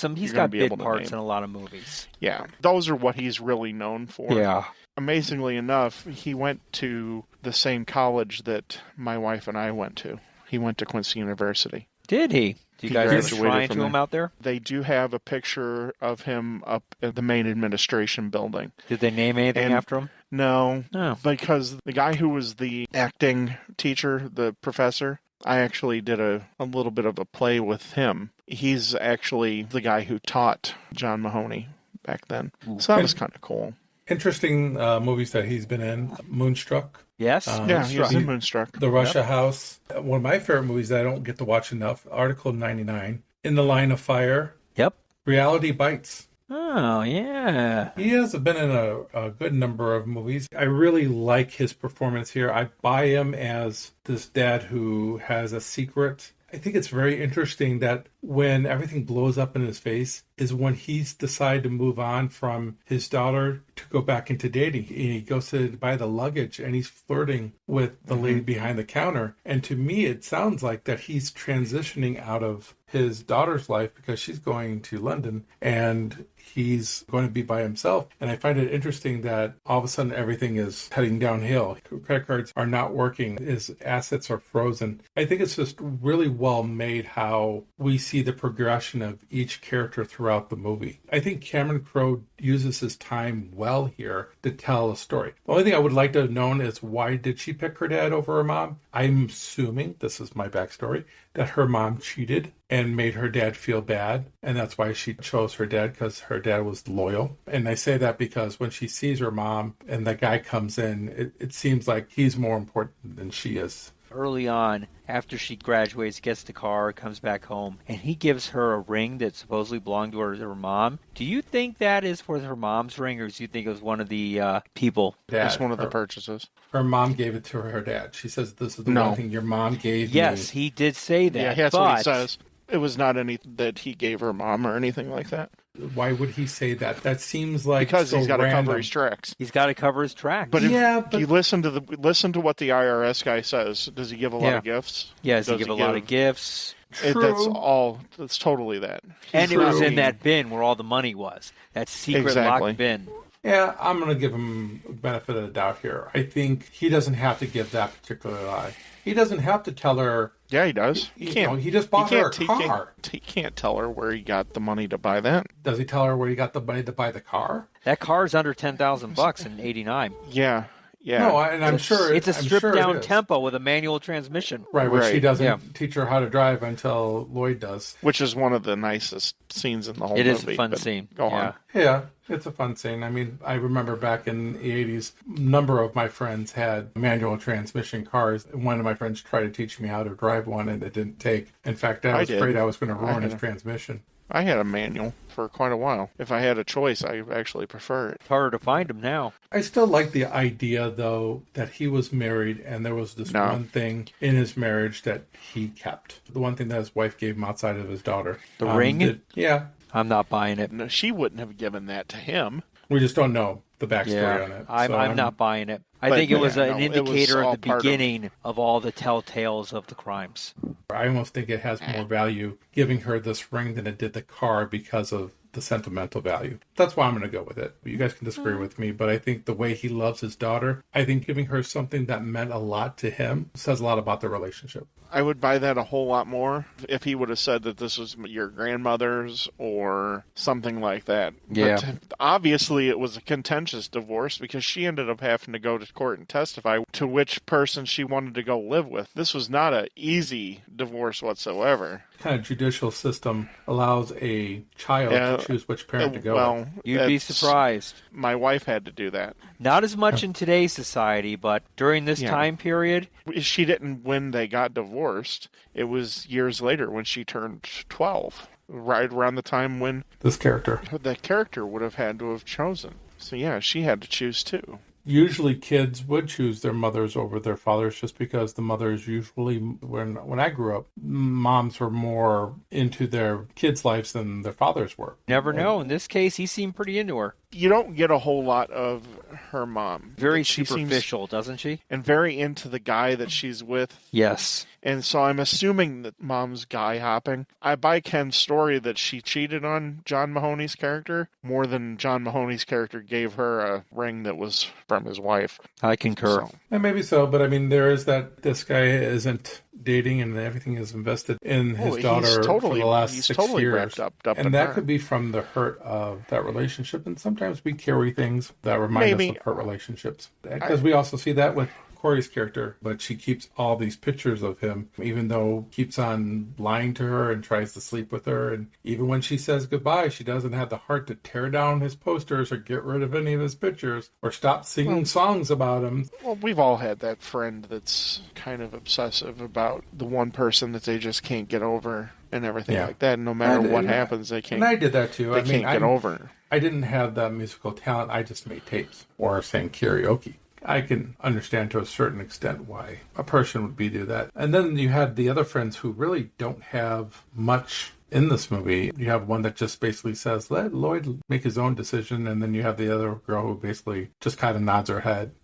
big parts in a lot of movies. Yeah, those are what he's really known for. Yeah. Amazingly enough, he went to the same college that my wife and I went to. He went to Quincy University. Did he? Do you guys have a shrine to him out there? They do have a picture of him up at the main administration building. Did they name anything after him? No, because the guy who was the acting teacher, the professor, I actually did a little bit of a play with him. He's actually the guy who taught John Mahoney back then. So that was kind of cool. Interesting movies that he's been in. Moonstruck. Yes. He was in Moonstruck. The Russia House. One of my favorite movies that I don't get to watch enough. Article 99. In the Line of Fire. Yep. Reality Bites. Oh, yeah. He has been in a good number of movies. I really like his performance here. I buy him as this dad who has a secret. I think it's very interesting that when everything blows up in his face is when he's decided to move on from his daughter to go back into dating. He goes to buy the luggage and he's flirting with the lady behind the counter. And to me, it sounds like that he's transitioning out of his daughter's life because she's going to London and he's going to be by himself. And I find it interesting that all of a sudden everything is heading downhill. Credit cards are not working. His assets are frozen. I think it's just really well made how we see the progression of each character throughout the movie. I think Cameron Crowe uses his time well here to tell a story. The only thing I would like to have known is why did she pick her dad over her mom? I'm assuming, this is my backstory, that her mom cheated and made her dad feel bad. And that's why she chose her dad, because her dad was loyal. And I say that because when she sees her mom and the guy comes in, it seems like he's more important than she is. Early on, after she graduates, gets the car, comes back home, and he gives her a ring that supposedly belonged to her mom. Do you think that is for her mom's ring, or do you think it was one of the people? It's one of the purchases. Her mom gave it to her dad. She says, this is the one thing your mom gave me. Yes, he did say that. Yeah, that's what he says. It was not anything that he gave her mom or anything like that. Why would he say that? That seems like because so he's got to random. cover his tracks. He's got to cover his tracks. But if you listen to what the IRS guy says, does he give a lot of gifts? Yeah, does he give a lot of gifts? That's totally that. And it was in that bin where all the money was. That secret locked bin. Yeah, I'm going to give him the benefit of the doubt here. I think he doesn't have to give that particular lie. He doesn't have to tell her. Yeah, he does. He just bought her a car. He can't tell her where he got the money to buy that. Does he tell her where he got the money to buy the car? That car's under $10,000 in '89. Yeah. No, and I'm sure it's a stripped-down Tempo with a manual transmission. Right, where she doesn't teach her how to drive until Lloyd does. Which is one of the nicest scenes in the whole movie. It is a fun scene. Go on. Yeah, it's a fun scene. I mean, I remember back in the 80s, a number of my friends had manual transmission cars. One of my friends tried to teach me how to drive one, and it didn't take. In fact, I was afraid I was going to ruin his transmission. I had a manual for quite a while. If I had a choice, I actually prefer it. It's harder to find them now. I still like the idea, though, that he was married and there was this one thing in his marriage that he kept. The one thing that his wife gave him outside of his daughter. The ring? Yeah. I'm not buying it. No, she wouldn't have given that to him. We just don't know the backstory on it. I'm not buying it. I think it was an indicator at the beginning of all the telltales of the crimes. I almost think it has more value giving her this ring than it did the car because of the sentimental value. That's why I'm going to go with it. You guys can disagree with me, but I think the way he loves his daughter, I think giving her something that meant a lot to him says a lot about their relationship. I would buy that a whole lot more if he would have said that this was your grandmother's or something like that. Yeah. But obviously it was a contentious divorce because she ended up having to go to court and testify to which person she wanted to go live with. This was not an easy divorce whatsoever. Kind of judicial system allows a child to choose which parent to go with. You'd be surprised. My wife had to do that. Not as much in today's society, but during this time period. She didn't when they got divorced. It was years later when she turned 12, right around the time when the character would have had to have chosen. So yeah, she had to choose too. Usually kids would choose their mothers over their fathers just because the mothers usually, when I grew up, moms were more into their kids' lives than their fathers were. Never know. In this case, he seemed pretty into her. You don't get a whole lot of her mom. Very superficial, doesn't she? And very into the guy that she's with. Yes. And so I'm assuming that mom's guy hopping. I buy Ken's story that she cheated on John Mahoney's character more than John Mahoney's character gave her a ring that was from his wife. I concur. And maybe so, but I mean, there is that this guy isn't dating and everything is invested in his daughter for the last 6 years. Wrapped up and that could be from the hurt of that relationship. And sometimes we carry things that remind us of hurt relationships. Because we also see that with Corey's character, but she keeps all these pictures of him, even though he keeps on lying to her and tries to sleep with her. And even when she says goodbye, she doesn't have the heart to tear down his posters or get rid of any of his pictures or stop singing songs about him. Well, we've all had that friend that's kind of obsessive about the one person that they just can't get over and everything like that. No matter what happens, they can't. And I did that too. They can't get over. I didn't have that musical talent. I just made tapes or sang karaoke. I can understand to a certain extent why a person would do that. And then you had the other friends who really don't have much in this movie. You have one that just basically says, let Lloyd make his own decision. And then you have the other girl who basically just kind of nods her head,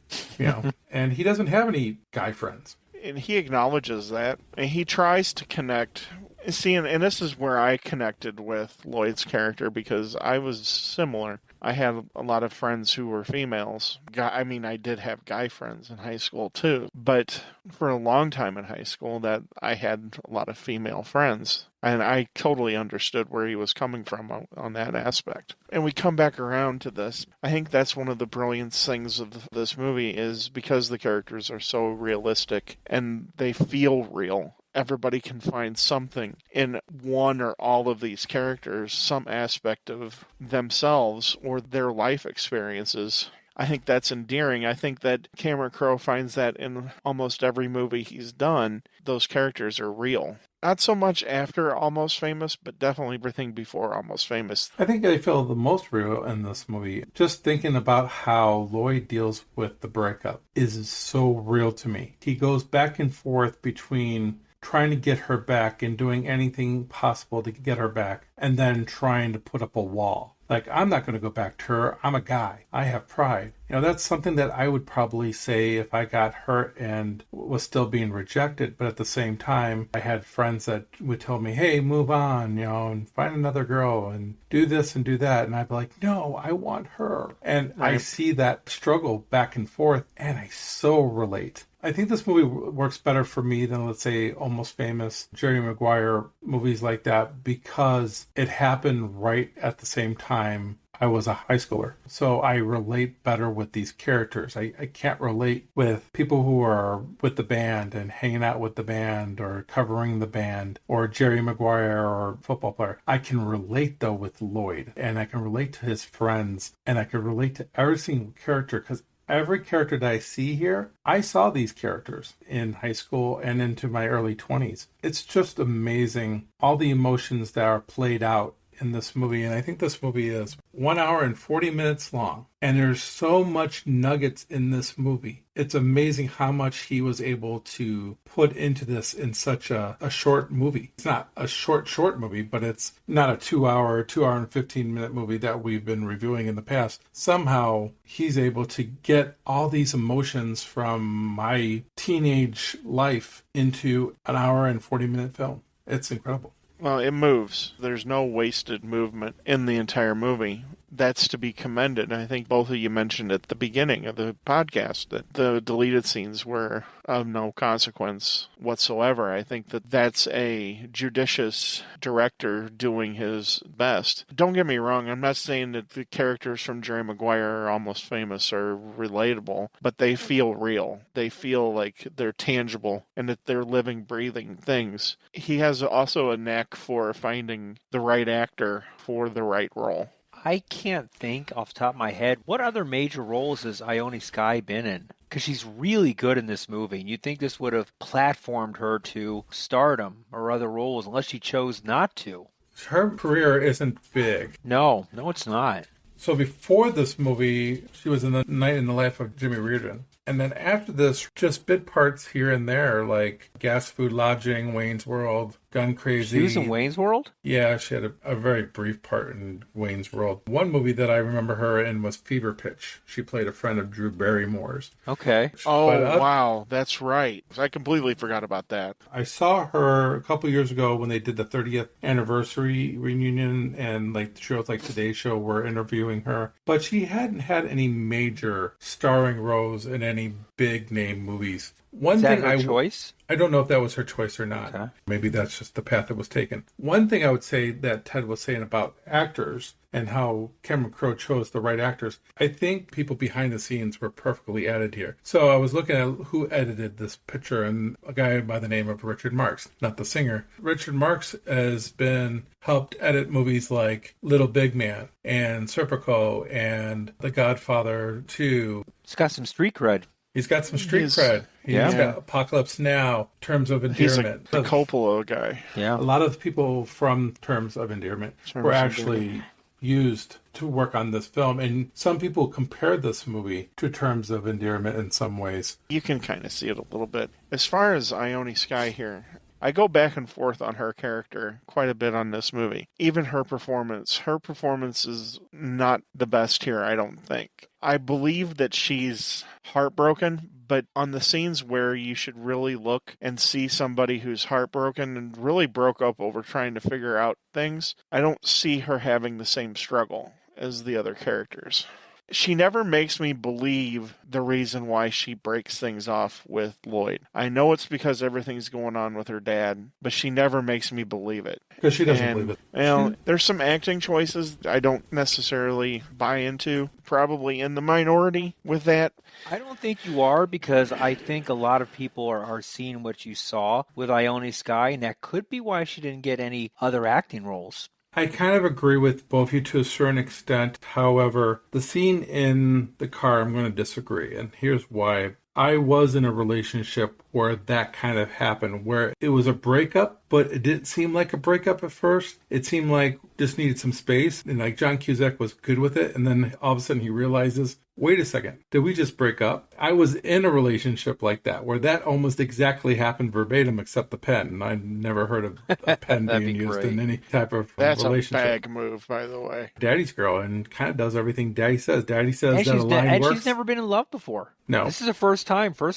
and he doesn't have any guy friends. And he acknowledges that. And he tries to connect See, and this is where I connected with Lloyd's character because I was similar. I had a lot of friends who were females. I did have guy friends in high school too, but for a long time in high school that I had a lot of female friends. And I totally understood where he was coming from on that aspect. And we come back around to this. I think that's one of the brilliant things of this movie is because the characters are so realistic and they feel real. Everybody can find something in one or all of these characters, some aspect of themselves or their life experiences. I think that's endearing. I think that Cameron Crowe finds that in almost every movie he's done, those characters are real. Not so much after Almost Famous, but definitely everything before Almost Famous. I think I feel the most real in this movie. Just thinking about how Lloyd deals with the breakup is so real to me. He goes back and forth between trying to get her back and doing anything possible to get her back, and then trying to put up a wall. Like, I'm not going to go back to her. I'm a guy. I have pride. That's something that I would probably say if I got hurt and was still being rejected. But at the same time, I had friends that would tell me, hey, move on, and find another girl and do this and do that. And I'd be like, no, I want her. And right. I see that struggle back and forth, and I so relate. I think this movie works better for me than, let's say, Almost Famous, Jerry Maguire, movies like that, because it happened right at the same time I was a high schooler. So I relate better with these characters. I can't relate with people who are with the band and hanging out with the band or covering the band or Jerry Maguire or football player. I can relate, though, with Lloyd, and I can relate to his friends, and I can relate to every single character because every character that I see here, I saw these characters in high school and into my early 20s. It's just amazing, all the emotions that are played out in this movie. And I think this movie is 1 hour and 40 minutes long. And there's so much nuggets in this movie. It's amazing how much he was able to put into this in such a short movie. It's not a short movie, but it's not a 2 hour and 15 minute movie that we've been reviewing in the past. Somehow he's able to get all these emotions from my teenage life into an hour and 40 minute film. It's incredible. Well, it moves. There's no wasted movement in the entire movie. That's to be commended. I think both of you mentioned at the beginning of the podcast that the deleted scenes were of no consequence whatsoever. I think that that's a judicious director doing his best. Don't get me wrong, I'm not saying that the characters from Jerry Maguire or Almost Famous are relatable, but they feel real. They feel like they're tangible and that they're living, breathing things. He has also a knack for finding the right actor for the right role. I can't think off the top of my head, what other major roles has Ione Skye been in? Because she's really good in this movie. And you'd think this would have platformed her to stardom or other roles, unless she chose not to. Her career isn't big. No, it's not. So before this movie, she was in The Night in the Life of Jimmy Reardon. And then after this, just bit parts here and there, like Gas, Food, Lodging, Wayne's World, Gun Crazy. She was in Wayne's World? Yeah, she had a very brief part in Wayne's World. One movie that I remember her in was Fever Pitch. She played a friend of Drew Barrymore's. Okay. Wow, that's right. I completely forgot about that. I saw her a couple years ago when they did the 30th anniversary reunion, and like shows like Today Show were interviewing her. But she hadn't had any major starring roles in any big name movies. Is that her choice? I don't know if that was her choice or not. Okay. Maybe that's just the path that was taken. One thing I would say that Ted was saying about actors and how Cameron Crowe chose the right actors, I think people behind the scenes were perfectly edited here. So I was looking at who edited this picture, and a guy by the name of Richard Marx, not the singer. Richard Marx has helped edit movies like Little Big Man and Serpico and The Godfather 2. He's got some street cred. He's got some street cred. He's got Apocalypse Now, Terms of Endearment. He's a Coppola guy. Yeah. A lot of people from Terms of Endearment were actually used to work on this film. And some people compared this movie to Terms of Endearment in some ways. You can kind of see it a little bit. As far as Ione Skye here, I go back and forth on her character quite a bit on this movie. Even her performance is not the best here, I don't think. I believe that she's heartbroken, but on the scenes where you should really look and see somebody who's heartbroken and really broke up over trying to figure out things, I don't see her having the same struggle as the other characters. She never makes me believe the reason why she breaks things off with Lloyd. I know it's because everything's going on with her dad, but she never makes me believe it. Because she doesn't believe it. There's some acting choices I don't necessarily buy into. Probably in the minority with that. I don't think you are, because I think a lot of people are seeing what you saw with Ione Skye, and that could be why she didn't get any other acting roles. I kind of agree with both of you to a certain extent. However, the scene in the car, I'm going to disagree. And here's why. I was in a relationship where that kind of happened, where it was a breakup, but it didn't seem like a breakup at first. It seemed like just needed some space. And like John Cusack was good with it. And then all of a sudden he realizes, wait a second, did we just break up? I was in a relationship like that, where that almost exactly happened verbatim, except the pen. And I never heard of a pen being used in any type of relationship. That's a bag move, by the way. Daddy's girl, and kind of does everything Daddy says. Daddy says and that a line works. She's never been in love before. No. This is a first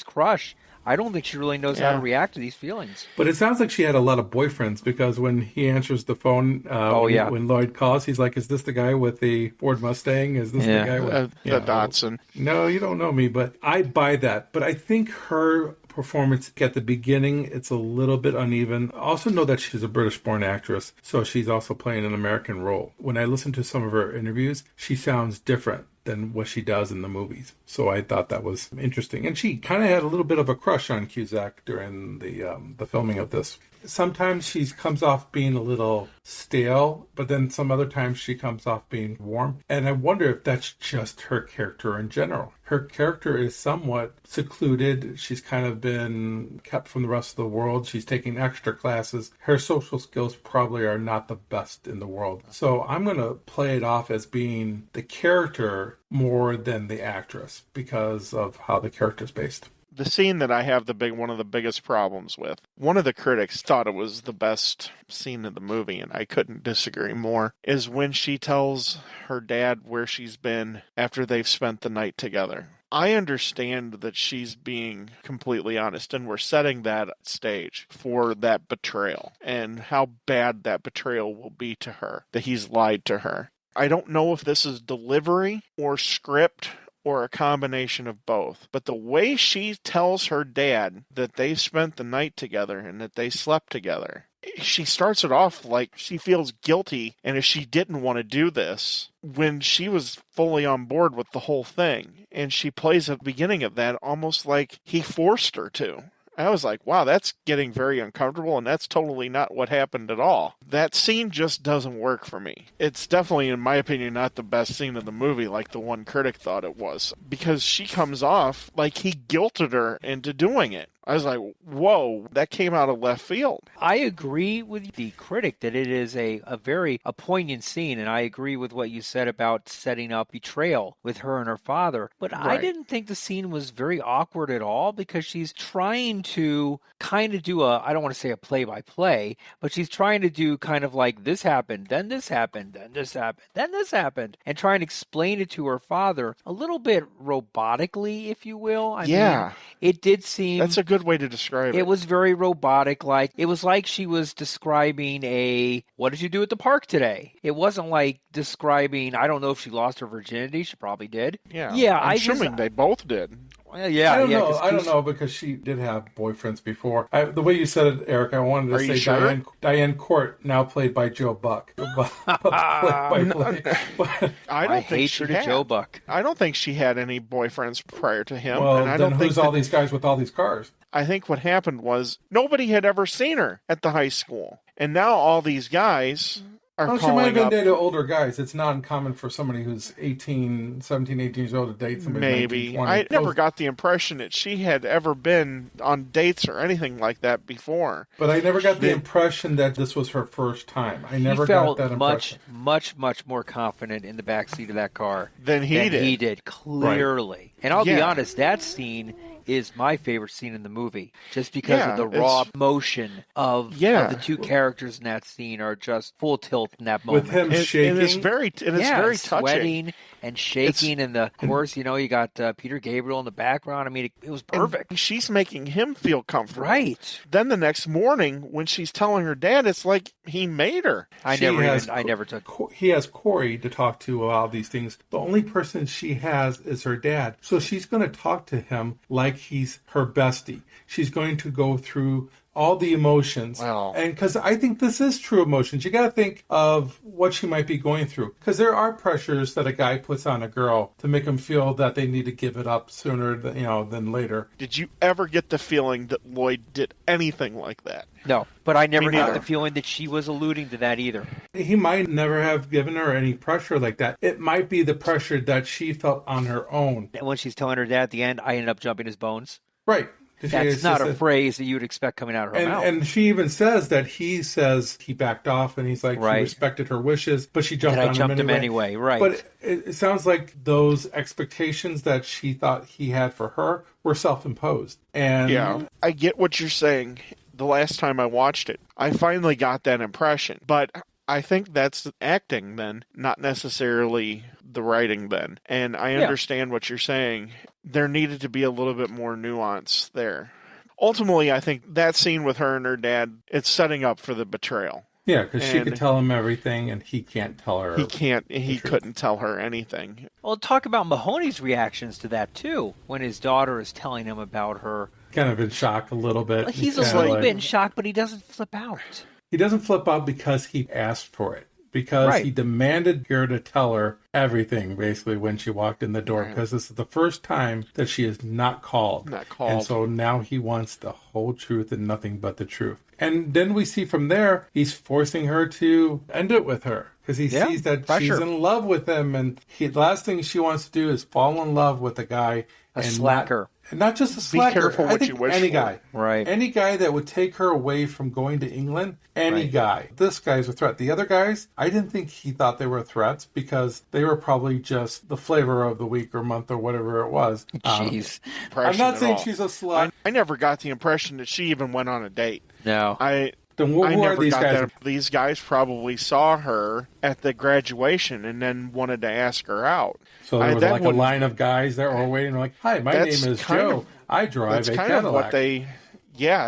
crush. I don't think she really knows how to react to these feelings. But it sounds like she had a lot of boyfriends, because when he answers the phone, when Lloyd calls, he's like, is this the guy with the Ford Mustang? Is this the guy with the Datsun? No, you don't know me, but I buy that. But I think her performance at the beginning, it's a little bit uneven. I also know that she's a British-born actress, so she's also playing an American role. When I listen to some of her interviews, she sounds different than what she does in the movies. So I thought that was interesting. And she kind of had a little bit of a crush on Cusack during the filming of this. Sometimes she comes off being a little stale, but then some other times she comes off being warm. And I wonder if that's just her character in general. Her character is somewhat secluded. She's kind of been kept from the rest of the world. She's taking extra classes. Her social skills probably are not the best in the world. So I'm going to play it off as being the character more than the actress, because of how the character's based. The scene that I have one of the biggest problems with, one of the critics thought it was the best scene in the movie, and I couldn't disagree more, is when she tells her dad where she's been after they've spent the night together. I understand that she's being completely honest, and we're setting that stage for that betrayal and how bad that betrayal will be to her, that he's lied to her. I don't know if this is delivery or script or a combination of both. But the way she tells her dad that they spent the night together and that they slept together, she starts it off like she feels guilty, and if she didn't want to do this, when she was fully on board with the whole thing. And she plays at the beginning of that almost like he forced her to. I was like, wow, that's getting very uncomfortable, and that's totally not what happened at all. That scene just doesn't work for me. It's definitely, in my opinion, not the best scene in the movie like the one critic thought it was, because she comes off like he guilted her into doing it. I was like, whoa, that came out of left field. I agree with the critic that it is a very poignant scene, and I agree with what you said about setting up betrayal with her and her father. But right. I didn't think the scene was very awkward at all, because she's trying to kind of do I don't want to say a play-by-play, but she's trying to do kind of like this happened, then this happened, then this happened, then this happened, and try and explain it to her father a little bit robotically, if you will. I mean, it did seem... That's a good way to describe it. It was very robotic. Like, it was like she was describing what did you do at the park today? It wasn't like describing, I don't know if she lost her virginity. She probably did. Yeah, I'm assuming they both did. Well, yeah, I don't know, because she did have boyfriends before. The way you said it, Eric, I wanted to say sure? Diane Court, now played by Joe Buck. I hate her to Joe Buck. I don't think she had any boyfriends prior to him. Well, and I then don't who's all these guys with all these cars? I think what happened was nobody had ever seen her at the high school. And now all these guys are calling up. She might have been dating older guys. It's not uncommon for somebody who's 17, 18 years old to date somebody. Maybe. I never got the impression that she had ever been on dates or anything like that before. But I never got the impression that this was her first time. I never got that impression. Much more confident in the backseat of that car than he did. Clearly. Right. And I'll be honest, that scene is my favorite scene in the movie, just because of the raw motion of the two characters in that scene are just full tilt in that moment. With him shaking. And it's very touching. Sweating and shaking, and of course, you got Peter Gabriel in the background. I mean, it was perfect. And she's making him feel comfortable. Right. Then the next morning, when she's telling her dad, it's like he made her. I never took. He has Corey to talk to about these things. The only person she has is her dad. So she's going to talk to him like he's her bestie. She's going to go through all the emotions. Wow. And because I think this is true emotions. You got to think of what she might be going through. Because there are pressures that a guy puts on a girl to make them feel that they need to give it up sooner than later. Did you ever get the feeling that Lloyd did anything like that? No, but I never got the feeling that she was alluding to that either. He might never have given her any pressure like that. It might be the pressure that she felt on her own. And when she's telling her dad at the end, I ended up jumping his bones. Right. That's not a phrase that you would expect coming out of her mouth. And she even says that he backed off and he's like, he respected her wishes, but she jumped on him anyway. Right. But it sounds like those expectations that she thought he had for her were self-imposed. And yeah, I get what you're saying. The last time I watched it, I finally got that impression. But I think that's acting then, not necessarily the writing then. And I understand what you're saying. There needed to be a little bit more nuance there. Ultimately, I think that scene with her and her dad, it's setting up for the betrayal. Yeah, because she could tell him everything and he can't tell her. He couldn't tell her anything. Well, talk about Mahoney's reactions to that, too, when his daughter is telling him about her. Kind of in shock a little bit. He's a little bit in shock, but he doesn't flip out. He doesn't flip out because he asked for it. Because he demanded her to tell her everything, basically, when she walked in the door. Because this is the first time that she is not called. And so now he wants the whole truth and nothing but the truth. And then we see from there, he's forcing her to end it with her. Because he sees that she's in love with him. And the last thing she wants to do is fall in love with a guy. A slacker. Not just a slacker. Be careful what you wish any for. Guy. Right. Any guy that would take her away from going to England, any guy. This guy's a threat. The other guys, I didn't think he thought they were threats because they were probably just the flavor of the week or month or whatever it was. Jeez. I'm not saying she's a slut. I never got the impression that she even went on a date. No. Then who are these guys? These guys probably saw her at the graduation and then wanted to ask her out. So there was like a line of guys that were waiting, like, "Hi, my name is Joe. I drive a Cadillac."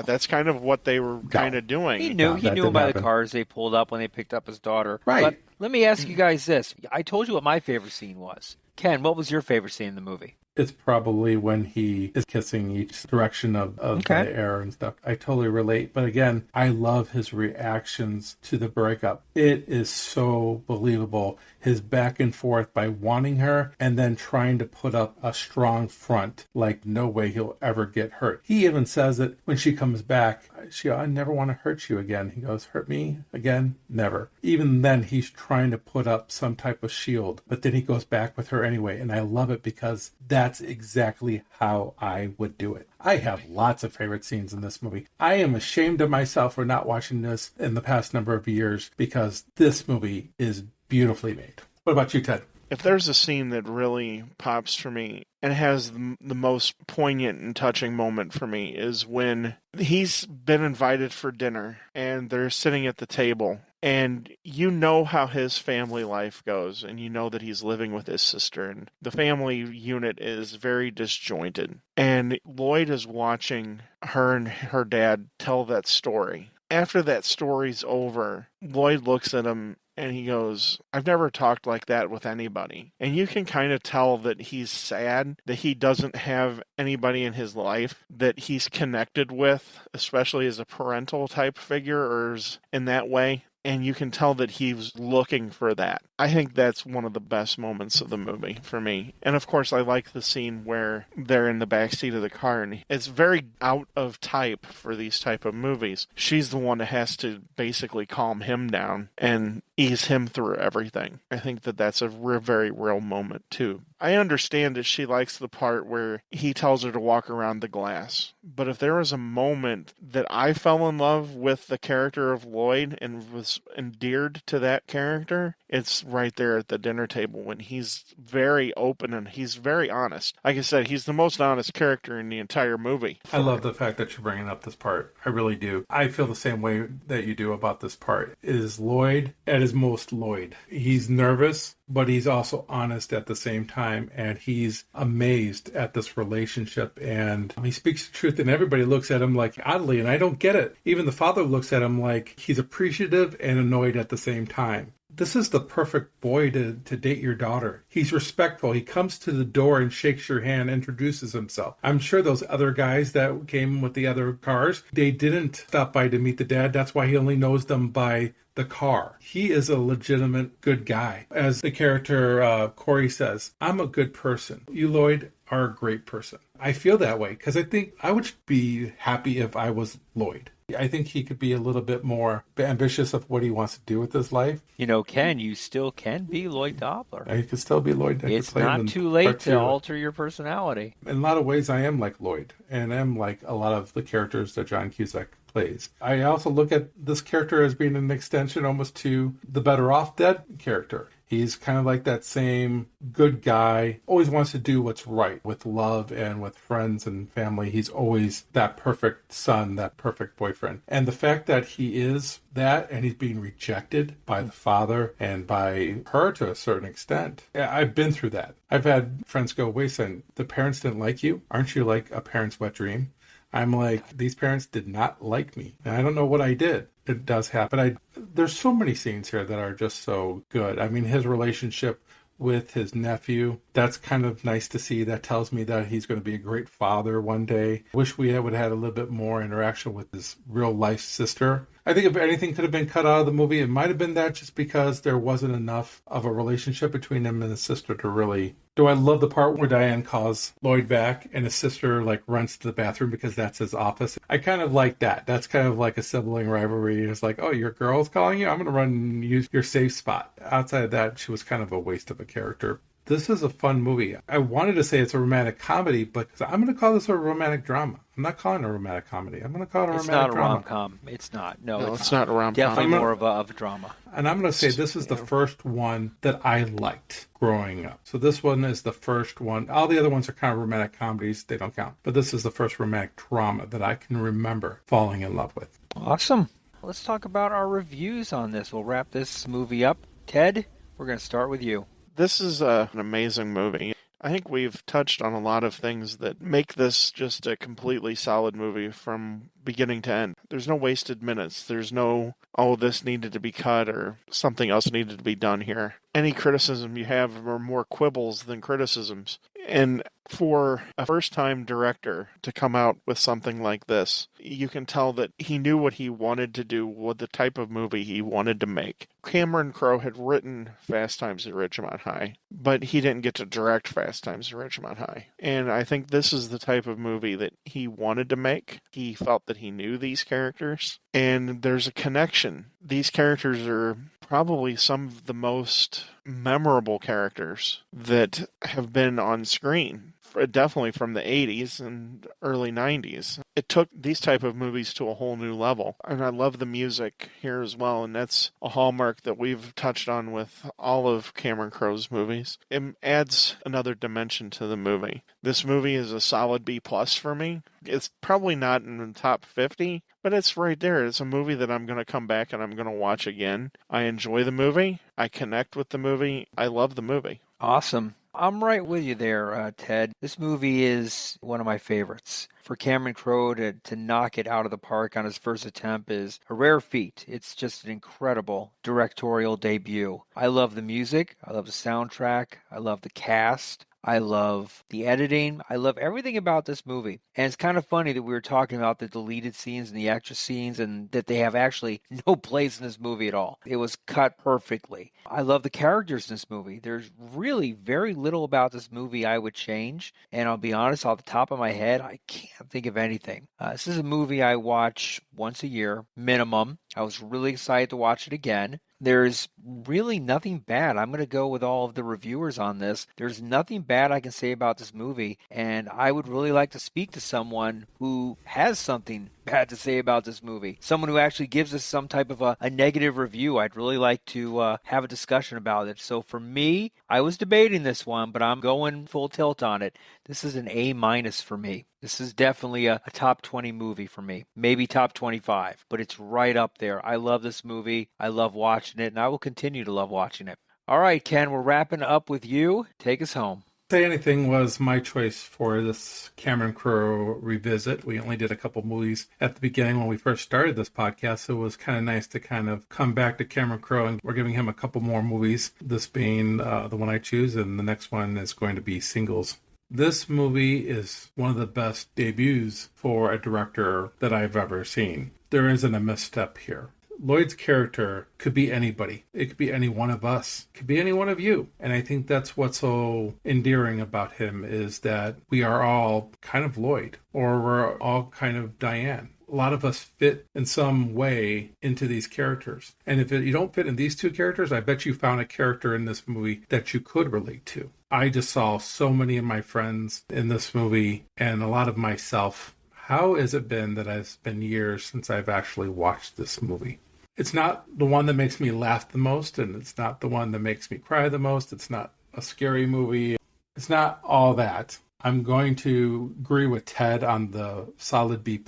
That's kind of what they were kind of doing. He knew by the cars they pulled up when they picked up his daughter. Right. But let me ask you guys this. I told you what my favorite scene was. Ken, what was your favorite scene in the movie? It's probably when he is kissing each direction of the air and stuff. I totally relate. But again, I love his reactions to the breakup. It is so believable. His back and forth by wanting her and then trying to put up a strong front. Like, no way he'll ever get hurt. He even says that when she comes back, I never want to hurt you again. He goes, hurt me again? Never. Even then, he's trying to put up some type of shield. But then he goes back with her anyway. And I love it because that's exactly how I would do it. I have lots of favorite scenes in this movie. I am ashamed of myself for not watching this in the past number of years because this movie is beautifully made. What about you, Ted? If there's a scene that really pops for me and has the most poignant and touching moment for me is when he's been invited for dinner and they're sitting at the table. And you know how his family life goes, and you know that he's living with his sister, and the family unit is very disjointed. And Lloyd is watching her and her dad tell that story. After that story's over, Lloyd looks at him and he goes, I've never talked like that with anybody. And you can kind of tell that he's sad that he doesn't have anybody in his life that he's connected with, especially as a parental type figure or in that way. And you can tell that he was looking for that. I think that's one of the best moments of the movie for me. And of course, I like the scene where they're in the backseat of the car, and it's very out of type for these type of movies. She's the one that has to basically calm him down and ease him through everything. I think that that's a very real moment too. I understand that she likes the part where he tells her to walk around the glass. But if there was a moment that I fell in love with the character of Lloyd and was endeared to that character, it's right there at the dinner table when he's very open and he's very honest. Like I said, he's the most honest character in the entire movie. I love the fact that you're bringing up this part. I really do. I feel the same way that you do about this part. Is Lloyd at is most Lloyd. He's nervous, but he's also honest at the same time, and he's amazed at this relationship, and he speaks the truth, and everybody looks at him like oddly, and I don't get it. Even the father looks at him like he's appreciative and annoyed at the same time. This is the perfect boy to date your daughter. He's respectful. He comes to the door and shakes your hand, introduces himself. I'm sure those other guys that came with the other cars, they didn't stop by to meet the dad. That's why he only knows them by the car. He is a legitimate good guy. As the character Corey says, I'm a good person. You, Lloyd, are a great person. I feel that way because I think I would be happy if I was Lloyd. I think he could be a little bit more ambitious of what he wants to do with his life. You know, Ken, you still can be Lloyd Dobler. I could still be Lloyd. It's not too late to alter your personality. In a lot of ways, I am like Lloyd, and I'm like a lot of the characters that John Cusack plays. I also look at this character as being an extension almost to the Better Off Dead character. He's kind of like that same good guy, always wants to do what's right with love and with friends and family. He's always that perfect son, that perfect boyfriend. And the fact that he is that and he's being rejected by the father and by her to a certain extent. I've been through that. I've had friends go, wait a second, the parents didn't like you? Aren't you like a parent's wet dream? I'm like, these parents did not like me. And I don't know what I did. It does happen. There's so many scenes here that are just so good. I mean, his relationship with his nephew, that's kind of nice to see. That tells me that he's going to be a great father one day. Wish we would have had a little bit more interaction with his real life sister. I think if anything could have been cut out of the movie, it might have been that, just because there wasn't enough of a relationship between him and his sister to really... Do I love the part where Diane calls Lloyd back and his sister like runs to the bathroom because that's his office? I kind of like that. That's kind of like a sibling rivalry. It's like, oh, your girl's calling you? I'm going to run and use your safe spot. Outside of that, she was kind of a waste of a character. This is a fun movie. I wanted to say it's a romantic comedy, but I'm going to call this a romantic drama. I'm not calling it a romantic comedy. I'm going to call it a romantic drama. It's not a rom-com. It's not. No, it's not a rom-com. Definitely more of a drama. And I'm going to say this is the first one that I liked growing up. So this one is the first one. All the other ones are kind of romantic comedies. They don't count. But this is the first romantic drama that I can remember falling in love with. Awesome. Let's talk about our reviews on this. We'll wrap this movie up. Ted, we're going to start with you. This is an amazing movie. I think we've touched on a lot of things that make this just a completely solid movie from beginning to end. There's no wasted minutes. There's no, oh, this needed to be cut or something else needed to be done here. Any criticism you have are more quibbles than criticisms. And for a first-time director to come out with something like this, you can tell that he knew what he wanted to do, what the type of movie he wanted to make. Cameron Crowe had written Fast Times at Ridgemont High, but he didn't get to direct Fast Times at Ridgemont High. And I think this is the type of movie that he wanted to make. He felt that he knew these characters, and there's a connection. These characters are probably some of the most memorable characters that have been on screen, definitely from the 80s and early 90s. It took these type of movies to a whole new level. And I love the music here as well, and that's a hallmark that we've touched on with all of Cameron Crowe's movies. It adds another dimension to the movie. This movie is a solid B+ for me. It's probably not in the top 50, but it's right there. It's a movie that I'm going to come back and I'm going to watch again. I enjoy the movie. I connect with the movie. I love the movie. Awesome. I'm right with you there, Ted. This movie is one of my favorites. For Cameron Crowe to knock it out of the park on his first attempt is a rare feat. It's just an incredible directorial debut. I love the music. I love the soundtrack. I love the cast. I love the editing. I love everything about this movie. And it's kind of funny that we were talking about the deleted scenes and the extra scenes and that they have actually no place in this movie at all. It was cut perfectly. I love the characters in this movie. There's really very little about this movie I would change. And I'll be honest, off the top of my head, I can't think of anything. This is a movie I watch once a year, minimum. I was really excited to watch it again. There's really nothing bad. I'm going to go with all of the reviewers on this. There's nothing bad I can say about this movie, and I would really like to speak to someone who has something bad to say about this movie. Someone who actually gives us some type of a negative review. I'd really like to have a discussion about it. So for me, I was debating this one, but I'm going full tilt on it. This is an A- for me. This is definitely a top 20 movie for me. Maybe top 25, but it's right up there. I love this movie. I love watching it, and I will continue to love watching it. All right, Ken, we're wrapping up with you. Take us home. Say Anything was my choice for this Cameron Crowe revisit. We only did a couple movies at the beginning when we first started this podcast, so it was kind of nice to kind of come back to Cameron Crowe, and we're giving him a couple more movies, this being the one I choose, and the next one is going to be Singles. This movie is one of the best debuts for a director that I've ever seen. There isn't a misstep here. Lloyd's character could be anybody. It could be any one of us. It could be any one of you. And I think that's what's so endearing about him, is that we are all kind of Lloyd, or we're all kind of Diane. A lot of us fit in some way into these characters. And if you don't fit in these two characters, I bet you found a character in this movie that you could relate to. I just saw so many of my friends in this movie, and a lot of myself. How has it been that it's been years since I've actually watched this movie? It's not the one that makes me laugh the most, and it's not the one that makes me cry the most. It's not a scary movie. It's not all that. I'm going to agree with Ted on the solid B+.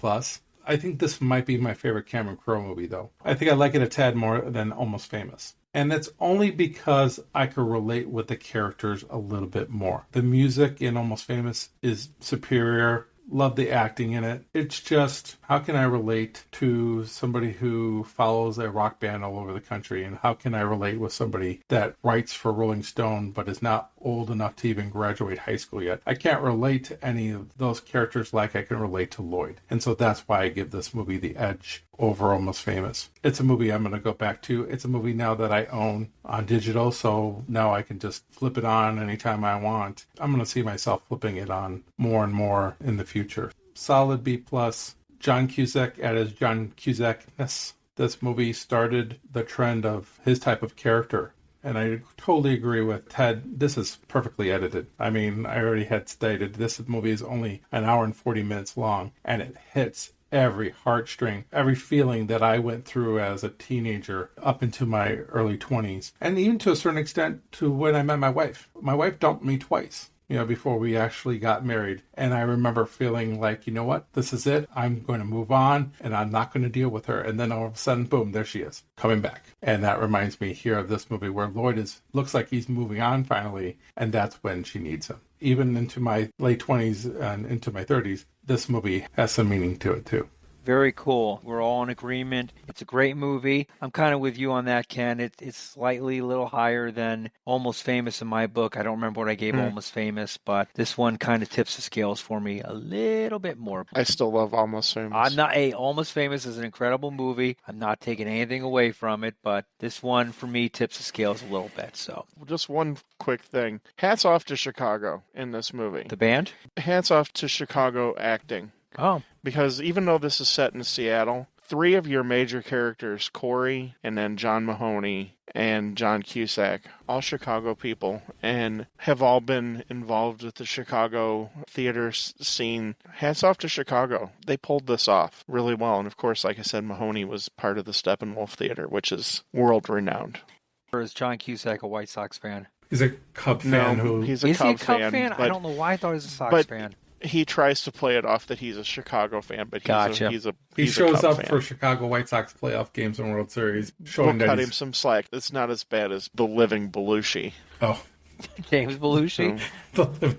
I think this might be my favorite Cameron Crowe movie, though. I think I like it a tad more than Almost Famous. And that's only because I could relate with the characters a little bit more. The music in Almost Famous is superior. Love the acting in it. It's just, how can I relate to somebody who follows a rock band all over the country? And how can I relate with somebody that writes for Rolling Stone but is not old enough to even graduate high school yet? I can't relate to any of those characters like I can relate to Lloyd. And so that's why I give this movie the edge over Almost Famous. It's a movie I'm going to go back to. It's a movie now that I own on digital, so now I can just flip it on anytime I want. I'm going to see myself flipping it on more and more in the future. Solid B+. John Cusack at his John Cusackness. This movie started the trend of his type of character. And I totally agree with Ted. This is perfectly edited. I mean, I already had stated this movie is only an hour and 40 minutes long, and it hits every heartstring, every feeling that I went through as a teenager up into my early 20s. And even to a certain extent to when I met my wife. My wife dumped me twice, before we actually got married. And I remember feeling like, you know what, this is it. I'm going to move on and I'm not going to deal with her. And then all of a sudden, boom, there she is, coming back. And that reminds me here of this movie where Lloyd looks like he's moving on finally. And that's when she needs him. Even into my late 20s and into my 30s, this movie has some meaning to it too. Very cool. We're all in agreement. It's a great movie. I'm kind of with you on that, Ken. It's slightly a little higher than Almost Famous in my book. I don't remember what I gave Almost Famous, but this one kind of tips the scales for me a little bit more. I still love Almost Famous. Almost Famous is an incredible movie. I'm not taking anything away from it, but this one for me tips the scales a little bit. So just one quick thing. Hats off to Chicago in this movie. The band? Hats off to Chicago acting. Oh. Because even though this is set in Seattle, 3 of your major characters, Corey and then John Mahoney and John Cusack, all Chicago people, and have all been involved with the Chicago theater scene. Hats off to Chicago. They pulled this off really well. And of course, like I said, Mahoney was part of the Steppenwolf Theater, which is world-renowned. Or is John Cusack a White Sox fan? He's a Cub fan. Is he a Cub fan? I don't know why I thought he was a Sox fan. He tries to play it off that he's a Chicago fan, but he shows up for Chicago White Sox playoff games and World Series. We'll cut him some slack. It's not as bad as the living Belushi. Oh. James Belushi?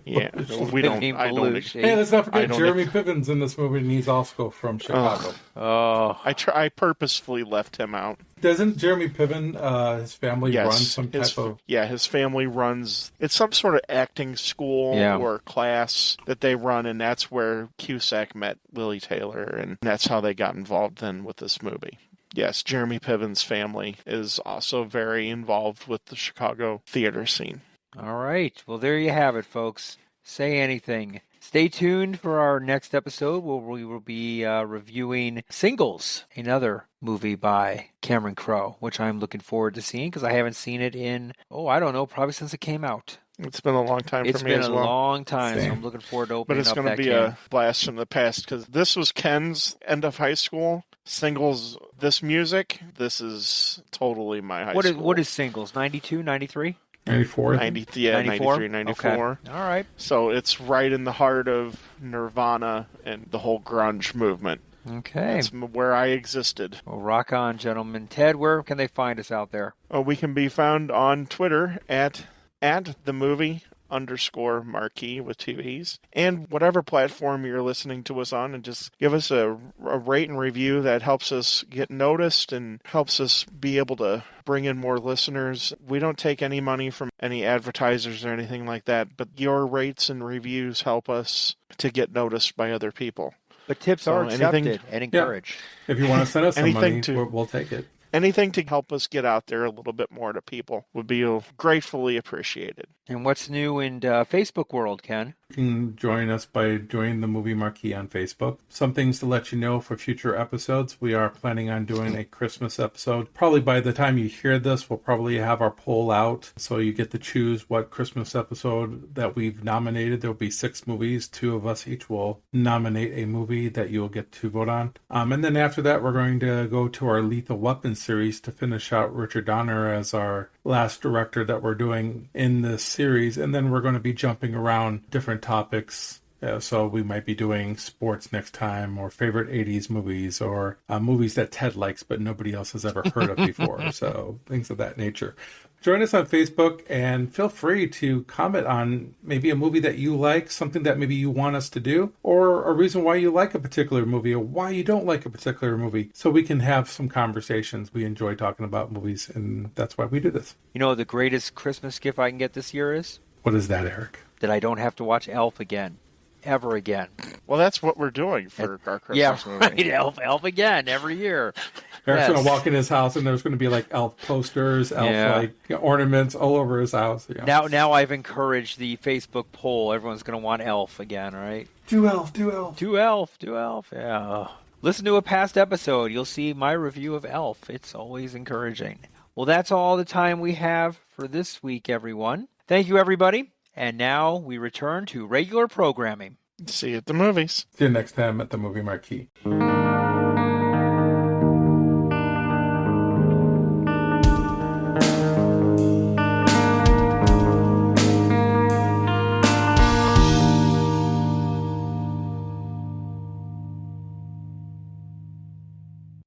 Yeah, we don't. Hey, let's not forget Jeremy Piven's in this movie, and he's also from Chicago. I purposefully left him out. Doesn't Jeremy Piven, his family run some type of... Yeah, his family runs... It's some sort of acting school or class that they run, and that's where Cusack met Lily Taylor, and that's how they got involved then with this movie. Yes, Jeremy Piven's family is also very involved with the Chicago theater scene. All right. Well, there you have it, folks. Say Anything. Stay tuned for our next episode where we will be reviewing Singles, another movie by Cameron Crowe, which I'm looking forward to seeing because I haven't seen it in, probably since it came out. It's been a long time It's for me been as a well. long time, so Same. I'm looking forward to But opening it's up going to that be can. a blast from the past because this was Ken's end of high school. Singles, this music, this is totally my high school. What is Singles? 92, 93? 94, I think. 94? 93, 94. Okay. All right. So it's right in the heart of Nirvana and the whole grunge movement. Okay. That's where I existed. Well, rock on, gentlemen. Ted, where can they find us out there? We can be found on Twitter at the movie _marquee with 2 E's, and whatever platform you're listening to us on, and just give us a rate and review. That helps us get noticed and helps us be able to bring in more listeners. We don't take any money from any advertisers or anything like that, but your rates and reviews help us to get noticed by other people. But tips So are accepted anything- and encouraged. If you want to send us some Anything money, to- we'll take it. Anything to help us get out there a little bit more to people would be gratefully appreciated. And what's new in Facebook world, Ken? You can join us by joining the Movie Marquee on Facebook. Some things to let you know for future episodes. We are planning on doing a Christmas episode. Probably by the time you hear this, we'll probably have our poll out. So you get to choose what Christmas episode that we've nominated. There'll be 6 movies. 2 of us each will nominate a movie that you'll get to vote on. And then after that, we're going to go to our Lethal Weapon series to finish out Richard Donner as our last director that we're doing in this series. And then we're going to be jumping around different topics. So we might be doing sports next time, or favorite 80s movies, or movies that Ted likes but nobody else has ever heard of before. So things of that nature. Join us on Facebook and feel free to comment on maybe a movie that you like, something that maybe you want us to do, or a reason why you like a particular movie or why you don't like a particular movie, so we can have some conversations. We enjoy talking about movies, and that's why we do this. You know, the greatest Christmas gift I can get this year is What is that, Eric? that I don't have to watch Elf again. Ever again. Well, that's what we're doing for our Christmas movie. Right. Elf again every year. Eric's Yes. going to walk in his house, and there's going to be like elf posters, elf ornaments all over his house. You know. Now I've encouraged the Facebook poll. Everyone's going to want Elf again, right? Do elf, do elf. Do Elf. Yeah. Listen to a past episode. You'll see my review of Elf. It's always encouraging. Well, that's all the time we have for this week, everyone. Thank you, everybody. And now we return to regular programming. See you at the movies. See you next time at the Movie Marquee.